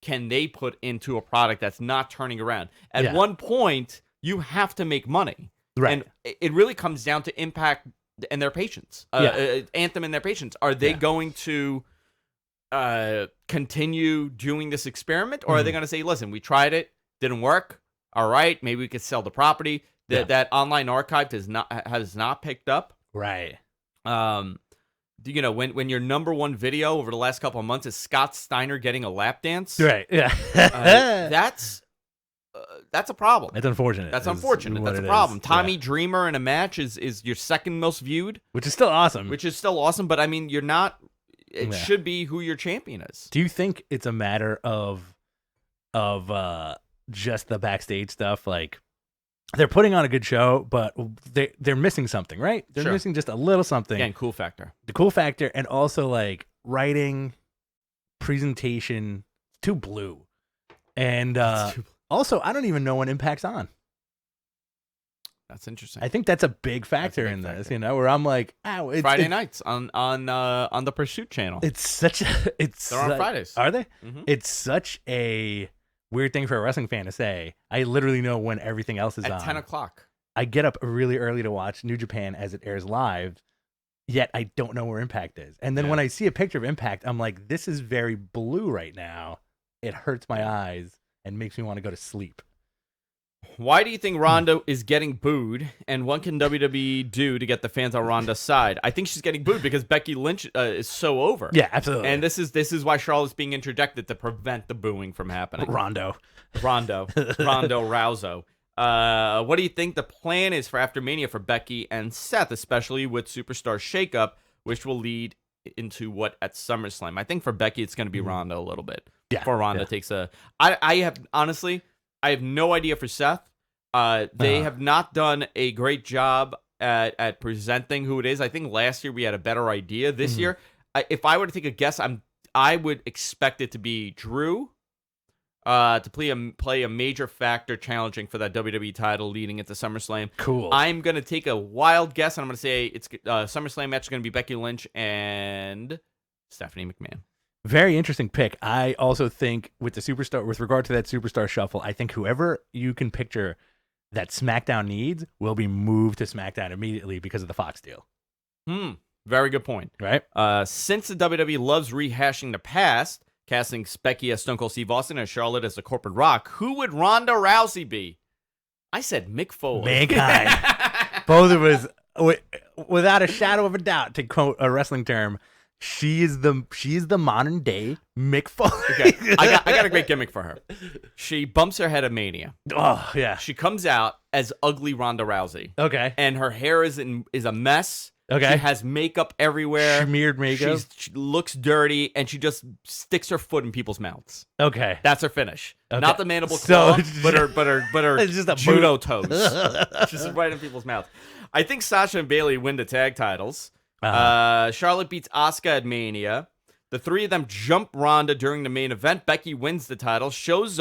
can they put into a product that's not turning around? At one point, you have to make money. Right. And it really comes down to Impact and their patience. Anthem and their patience. Are they going to continue doing this experiment? Or are they going to say, listen, we tried it, didn't work. All right, maybe we could sell the property. That online archive has not picked up. Right. When your number one video over the last couple of months is Scott Steiner getting a lap dance, right? Yeah, that's a problem. That's unfortunate. That's unfortunate. That's a problem. Tommy Dreamer in a match is your second most viewed, which is still awesome. But I mean, you're not it should be who your champion is. Do you think it's a matter of just the backstage stuff? Like, they're putting on a good show, but they're missing something, right? They're missing just a little something. Again, cool factor. The cool factor, and also like writing, presentation, too blue. And also, I don't even know when Impact's on. That's interesting. I think that's a big factor in this, you know, where I'm like, it's Friday nights on the Pursuit channel. They're on Fridays. Are they? Mm-hmm. It's such a weird thing for a wrestling fan to say. I literally know when everything else is on. At 10 o'clock. I get up really early to watch New Japan as it airs live, yet I don't know where Impact is. And then when I see a picture of Impact, I'm like, this is very blue right now. It hurts my eyes and makes me want to go to sleep. Why do you think Ronda is getting booed, and what can WWE do to get the fans on Ronda's side? I think she's getting booed because Becky Lynch is so over. Yeah, absolutely. And this is why Charlotte's being interjected to prevent the booing from happening. Rondo Rousey. What do you think the plan is for after Mania for Becky and Seth, especially with Superstar Shakeup, which will lead into what at SummerSlam? I think for Becky, it's going to be Ronda a little bit. Yeah. Before Ronda takes a... I have no idea for Seth. They have not done a great job at presenting who it is. I think last year we had a better idea. This year, if I were to take a guess, I would expect it to be Drew to play a major factor challenging for that WWE title leading into SummerSlam. Cool. I'm going to take a wild guess, and I'm going to say it's SummerSlam match is going to be Becky Lynch and Stephanie McMahon. Very interesting pick. I also think with regard to that Superstar Shuffle, I think whoever you can picture that SmackDown needs will be moved to SmackDown immediately because of the Fox deal. Very good point. Right? Since the WWE loves rehashing the past, casting Becky as Stone Cold Steve Austin and Charlotte as the Corporate Rock, who would Ronda Rousey be? I said Mick Foley. Mankind. Both of us, without a shadow of a doubt, to quote a wrestling term, she is the modern day Mick Foley. Okay. I got a great gimmick for her. She bumps her head at Mania. Oh yeah. She comes out as ugly Ronda Rousey. Okay. And her hair is a mess. Okay. She has makeup everywhere. Smeared makeup. She looks dirty, and she just sticks her foot in people's mouths. Okay. That's her finish. Okay. Not the mandible claw, but her it's just a judo toes. Just right in people's mouths. I think Sasha and Bayley win the tag titles. Charlotte beats Asuka at Mania. The three of them jump Ronda during the main event. Becky wins the title. Show ends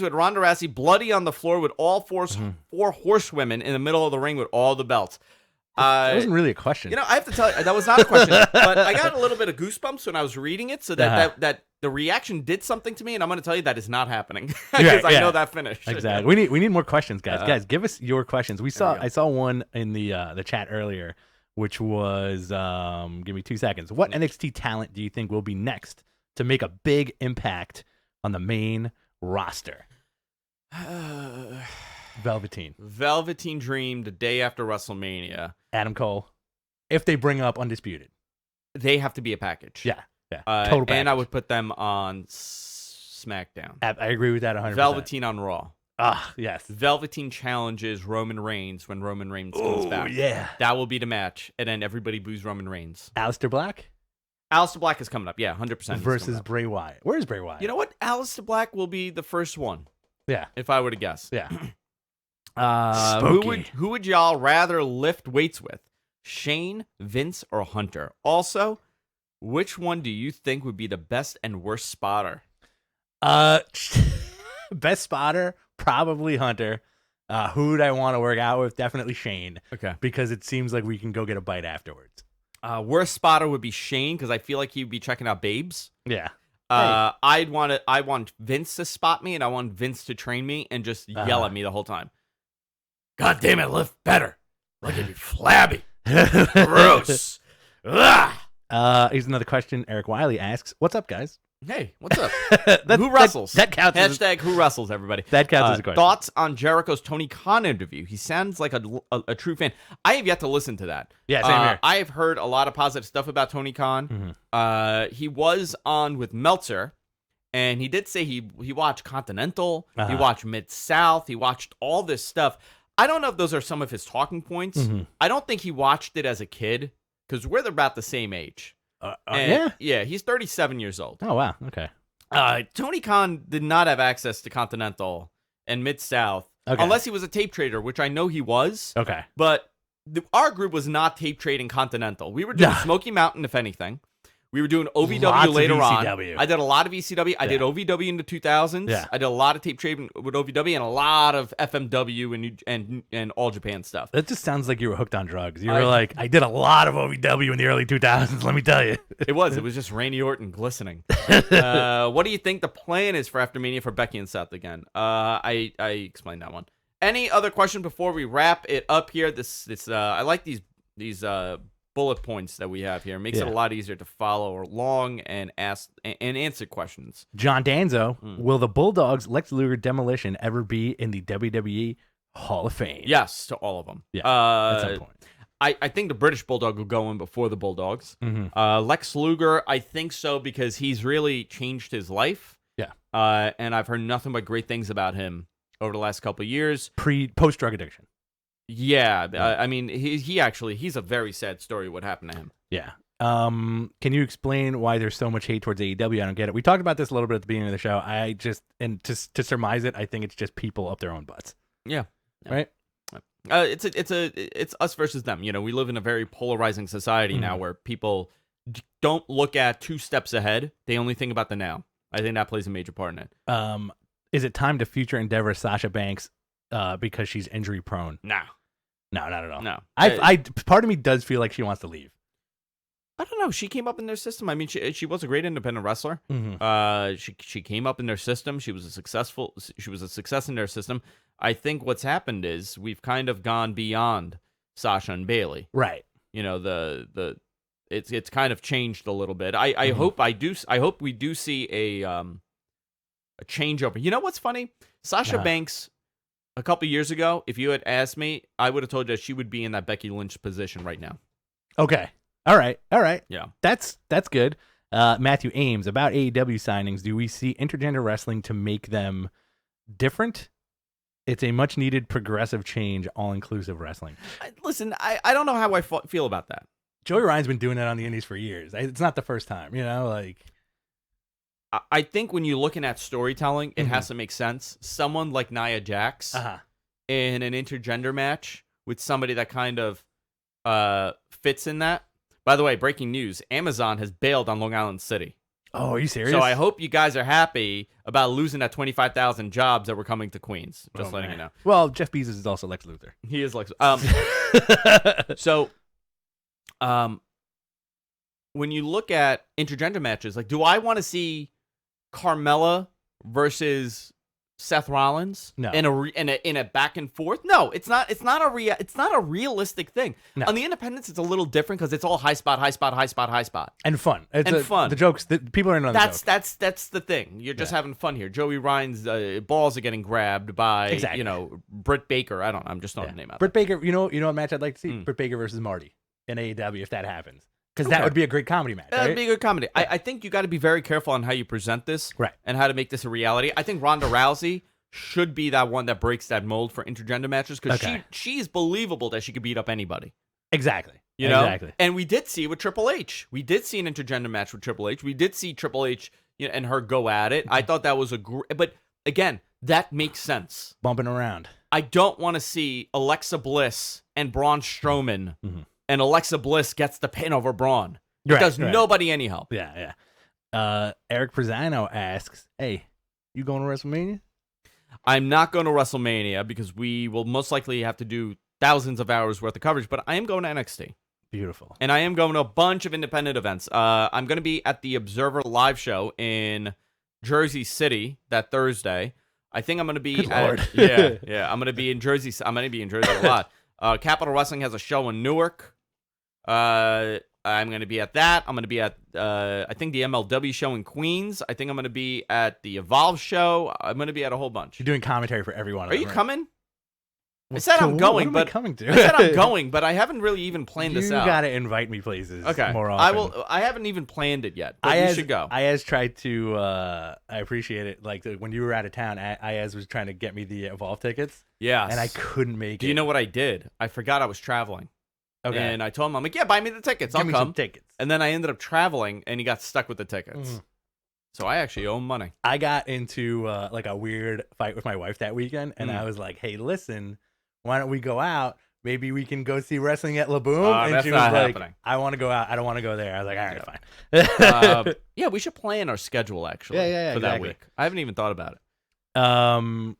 with Ronda Rousey bloody on the floor with all four horsewomen in the middle of the ring with all the belts. That wasn't really a question. You know, I have to tell you, that was not a question. But I got a little bit of goosebumps when I was reading it, so that the reaction did something to me, and I'm going to tell you that is not happening because I know that finish. Exactly. We need more questions, guys. Guys, give us your questions. I saw one in the chat earlier, which was give me 2 seconds. What NXT talent do you think will be next to make a big impact on the main roster? Velveteen Dream the day after WrestleMania. Adam Cole. If they bring up Undisputed, they have to be a package. Yeah. Total package. And I would put them on SmackDown. I agree with that 100%. Velveteen on Raw. Yes. Velveteen challenges Roman Reigns when Roman Reigns comes back. Yeah. That will be the match, and then everybody boos Roman Reigns. Aleister Black? Aleister Black is coming up. Yeah, 100%. Versus Bray Wyatt. Where's Bray Wyatt? You know what? Aleister Black will be the first one. Yeah. If I were to guess. Yeah. Who would y'all rather lift weights with? Shane, Vince, or Hunter? Also, which one do you think would be the best and worst spotter? Best spotter, probably Hunter. Who would I want to work out with? Definitely Shane. Okay. Because it seems like we can go get a bite afterwards. Worst spotter would be Shane because I feel like he'd be checking out babes. Yeah. I want Vince to spot me, and I want Vince to train me and just yell at me the whole time. God damn it, lift better. Look at me, flabby. Gross. Here's another question. Eric Wiley asks, "What's up, guys?" Hey, what's up? Who wrestles? That counts. Hashtag who wrestles, everybody. That counts as a question. Thoughts on Jericho's Tony Khan interview? He sounds like a true fan. I have yet to listen to that. Yeah, same here. I have heard a lot of positive stuff about Tony Khan. Mm-hmm. He was on with Meltzer, and he did say he watched Continental, he watched Mid-South, he watched all this stuff. I don't know if those are some of his talking points. Mm-hmm. I don't think he watched it as a kid. because we're about the same age. Yeah? Yeah, he's 37 years old. Oh, wow. Okay. Tony Khan did not have access to Continental and Mid-South unless he was a tape trader, which I know he was. Okay. But our group was not tape trading Continental. We were doing Smoky Mountain, if anything. We were doing OVW Lots later of on. ECW. I did a lot of ECW. I did OVW in the 2000s. Yeah. I did a lot of tape trading with OVW and a lot of FMW and All Japan stuff. That just sounds like you were hooked on drugs. You were like, I did a lot of OVW in the early 2000s, let me tell you. It was just Randy Orton glistening. What do you think the plan is for After Mania for Becky and Seth again? I explained that one. Any other question before we wrap it up here? I like these bullet points that we have here. It makes it a lot easier to follow along and ask and answer questions. John Danzo, will the Bulldogs Lex Luger Demolition ever be in the WWE Hall of Fame? Yes, to all of them. Yeah, at some point. I think the British Bulldog will go in before the Bulldogs. Lex Luger, I think so because he's really changed his life. Yeah. And I've heard nothing but great things about him over the last couple of years. Post drug addiction. Yeah, I mean, he's a very sad story what happened to him. Yeah. Can you explain why there's so much hate towards AEW? I don't get it. We talked about this a little bit at the beginning of the show. To surmise it, I think it's just people up their own butts. Yeah. Right? It's us versus them. You know, we live in a very polarizing society now where people don't look at 2 steps ahead. They only think about the now. I think that plays a major part in it. Is it time to future endeavor Sasha Banks because she's injury prone? No, not at all. No. Part of me does feel like she wants to leave. I don't know. She came up in their system. I mean, she was a great independent wrestler. She came up in their system. She was a success in their system. I think what's happened is we've kind of gone beyond Sasha and Bailey. Right. You know, it's kind of changed a little bit. I hope we do see a changeover. You know what's funny? Sasha Banks, a couple years ago, if you had asked me, I would have told you that she would be in that Becky Lynch position right now. Okay. All right. Yeah. That's good. Matthew Ames, about AEW signings, do we see intergender wrestling to make them different? It's a much needed progressive change, all-inclusive wrestling. Listen, I don't know how I feel about that. Joey Ryan's been doing that on the indies for years. It's not the first time, you know, like... I think when you're looking at storytelling, it has to make sense. Someone like Nia Jax in an intergender match with somebody that kind of fits in that. By the way, breaking news, Amazon has bailed on Long Island City. Oh, are you serious? So I hope you guys are happy about losing that 25,000 jobs that were coming to Queens. Just letting you know. Well, Jeff Bezos is also Lex Luthor. He is Lex. When you look at intergender matches, like, do I want to see Carmella versus Seth Rollins in a back and forth? No, it's not a realistic thing. No. On the independents, it's a little different because it's all high spot and fun. Fun. The jokes that people are in on. That's the thing. You're just having fun here. Joey Ryan's balls are getting grabbed by Britt Baker. I'm just throwing the name out. Britt Baker. You know what match I'd like to see? Britt Baker versus Marty in AEW if that happens. Because that would be a great comedy match. That would be a good comedy. Yeah. I think you got to be very careful on how you present this, right, and how to make this a reality. I think Ronda Rousey should be that one that breaks that mold for intergender matches because she's believable that she could beat up anybody. Exactly. You know? Exactly. And we did see with Triple H. We did see an intergender match with Triple H. We did see Triple H and her go at it. I thought that was but again, that makes sense. Bumping around. I don't want to see Alexa Bliss and Braun Strowman. And Alexa Bliss gets the pin over Braun. It does nobody any help. Yeah. Eric Prezano asks, hey, you going to WrestleMania? I'm not going to WrestleMania because we will most likely have to do thousands of hours worth of coverage, but I am going to NXT. Beautiful. And I am going to a bunch of independent events. I'm going to be at the Observer live show in Jersey City that Thursday. I think I'm going to be I'm going to be in Jersey. I'm going to be in Jersey a lot. Capital Wrestling has a show in Newark. I'm going to be at that. I'm going to be at, I think, the MLW show in Queens. I think I'm going to be at the Evolve show. I'm going to be at a whole bunch. You're doing commentary for everyone. Are you coming? I said I'm going, but coming to? I said I'm going, but I haven't really even planned this out. You got to invite me places more often. I will. I haven't even planned it yet, but you should go. Ayaz tried to, I appreciate it. Like, when you were out of town, Ayaz was trying to get me the Evolve tickets. Yeah. And I couldn't make it. Do you know what I did? I forgot I was traveling. Okay. And I told him, I'm like, yeah, buy me the tickets. I'll Give me come. some tickets. And then I ended up traveling, and he got stuck with the tickets. So I actually owe him money. I got into like a weird fight with my wife that weekend, and I was like, "Hey, listen, why don't we go out? Maybe we can go see wrestling at Laboom." And that's she was not like, happening. "I want to go out. I don't want to go there." I was like, "All right, fine." Yeah, we should plan our schedule actually. Yeah, for that exactly. week. I haven't even thought about it. Um,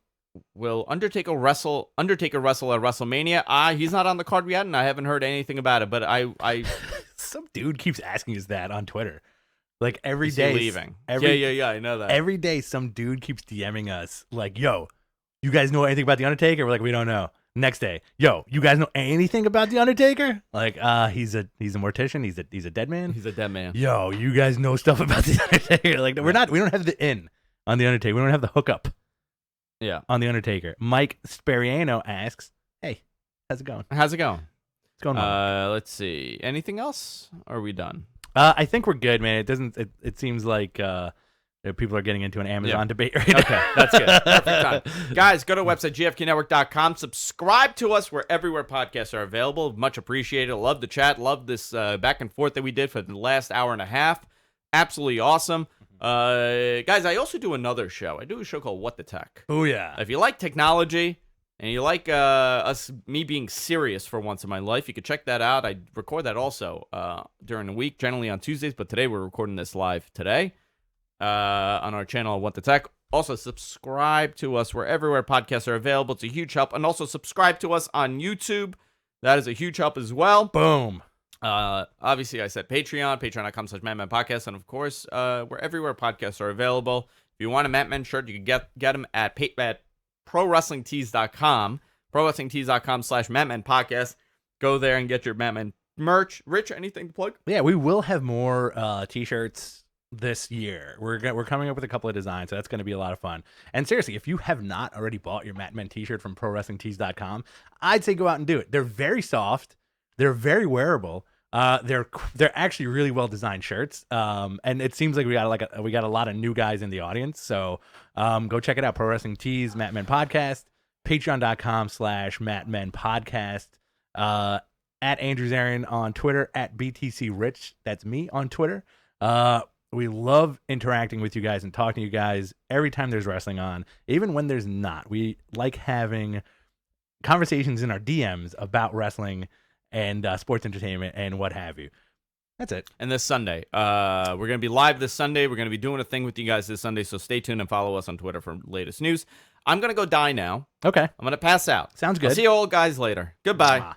Will Undertaker wrestle at WrestleMania? He's not on the card yet, and I haven't heard anything about it. But I some dude keeps asking us that on Twitter. Like every is day, he leaving. Yeah, I know that. Every day, some dude keeps DMing us like, "Yo, you guys know anything about the Undertaker?" We're like, "We don't know." Next day, "Yo, you guys know anything about the Undertaker?" Like, he's a mortician. He's a dead man. He's a dead man. Yo, you guys know stuff about the Undertaker. Like, we don't have the in on the Undertaker. We don't have the hookup. Yeah, on the Undertaker. Mike Spariano asks, "Hey, how's it going? How's it going? What's going on?" Let's see. Anything else? Or are we done? I think we're good, man. It seems like people are getting into an Amazon debate right now. Okay, that's good. Perfect time. Guys, go to our website, gfknetwork.com. Subscribe to us. We're everywhere podcasts are available. Much appreciated. Love the chat. Love this back and forth that we did for the last hour and a half. Absolutely awesome. Guys, I also do another show. I do a show called What the Tech. Oh, yeah. If you like technology and you like me being serious for once in my life, you can check that out. I record that also during the week, generally on Tuesdays, but today we're recording this live today on our channel, What the Tech. Also, subscribe to us. We're everywhere podcasts are available. It's a huge help. And also subscribe to us on YouTube. That is a huge help as well. Boom. Obviously, I said Patreon, patreon.com/MattManPodcast. And of course, we're everywhere podcasts are available. If you want a Matt Men shirt, you can get them at ProWrestlingTees.com, ProWrestlingTees.com/MattManPodcast. Go there and get your Matt Men merch. Rich, anything to plug? Yeah, we will have more T-shirts this year. We're coming up with a couple of designs, so that's going to be a lot of fun. And seriously, if you have not already bought your Matt Men T-shirt from ProWrestlingTees.com, I'd say go out and do it. They're very soft. They're very wearable. They're actually really well designed shirts. And it seems like we got a lot of new guys in the audience. So go check it out. Pro Wrestling Tees, Matt Men Podcast, Patreon.com/MattMenPodcast. At Andrew Zarian on Twitter, at BTC Rich. That's me on Twitter. We love interacting with you guys and talking to you guys every time there's wrestling on, even when there's not. We like having conversations in our DMs about wrestling and sports entertainment and what have you. That's it. And this Sunday, we're going to be live this Sunday. We're going to be doing a thing with you guys this Sunday, so stay tuned and follow us on Twitter for latest news. I'm going to go die now. Okay. I'm going to pass out. Sounds good. I'll see you all guys later. Goodbye.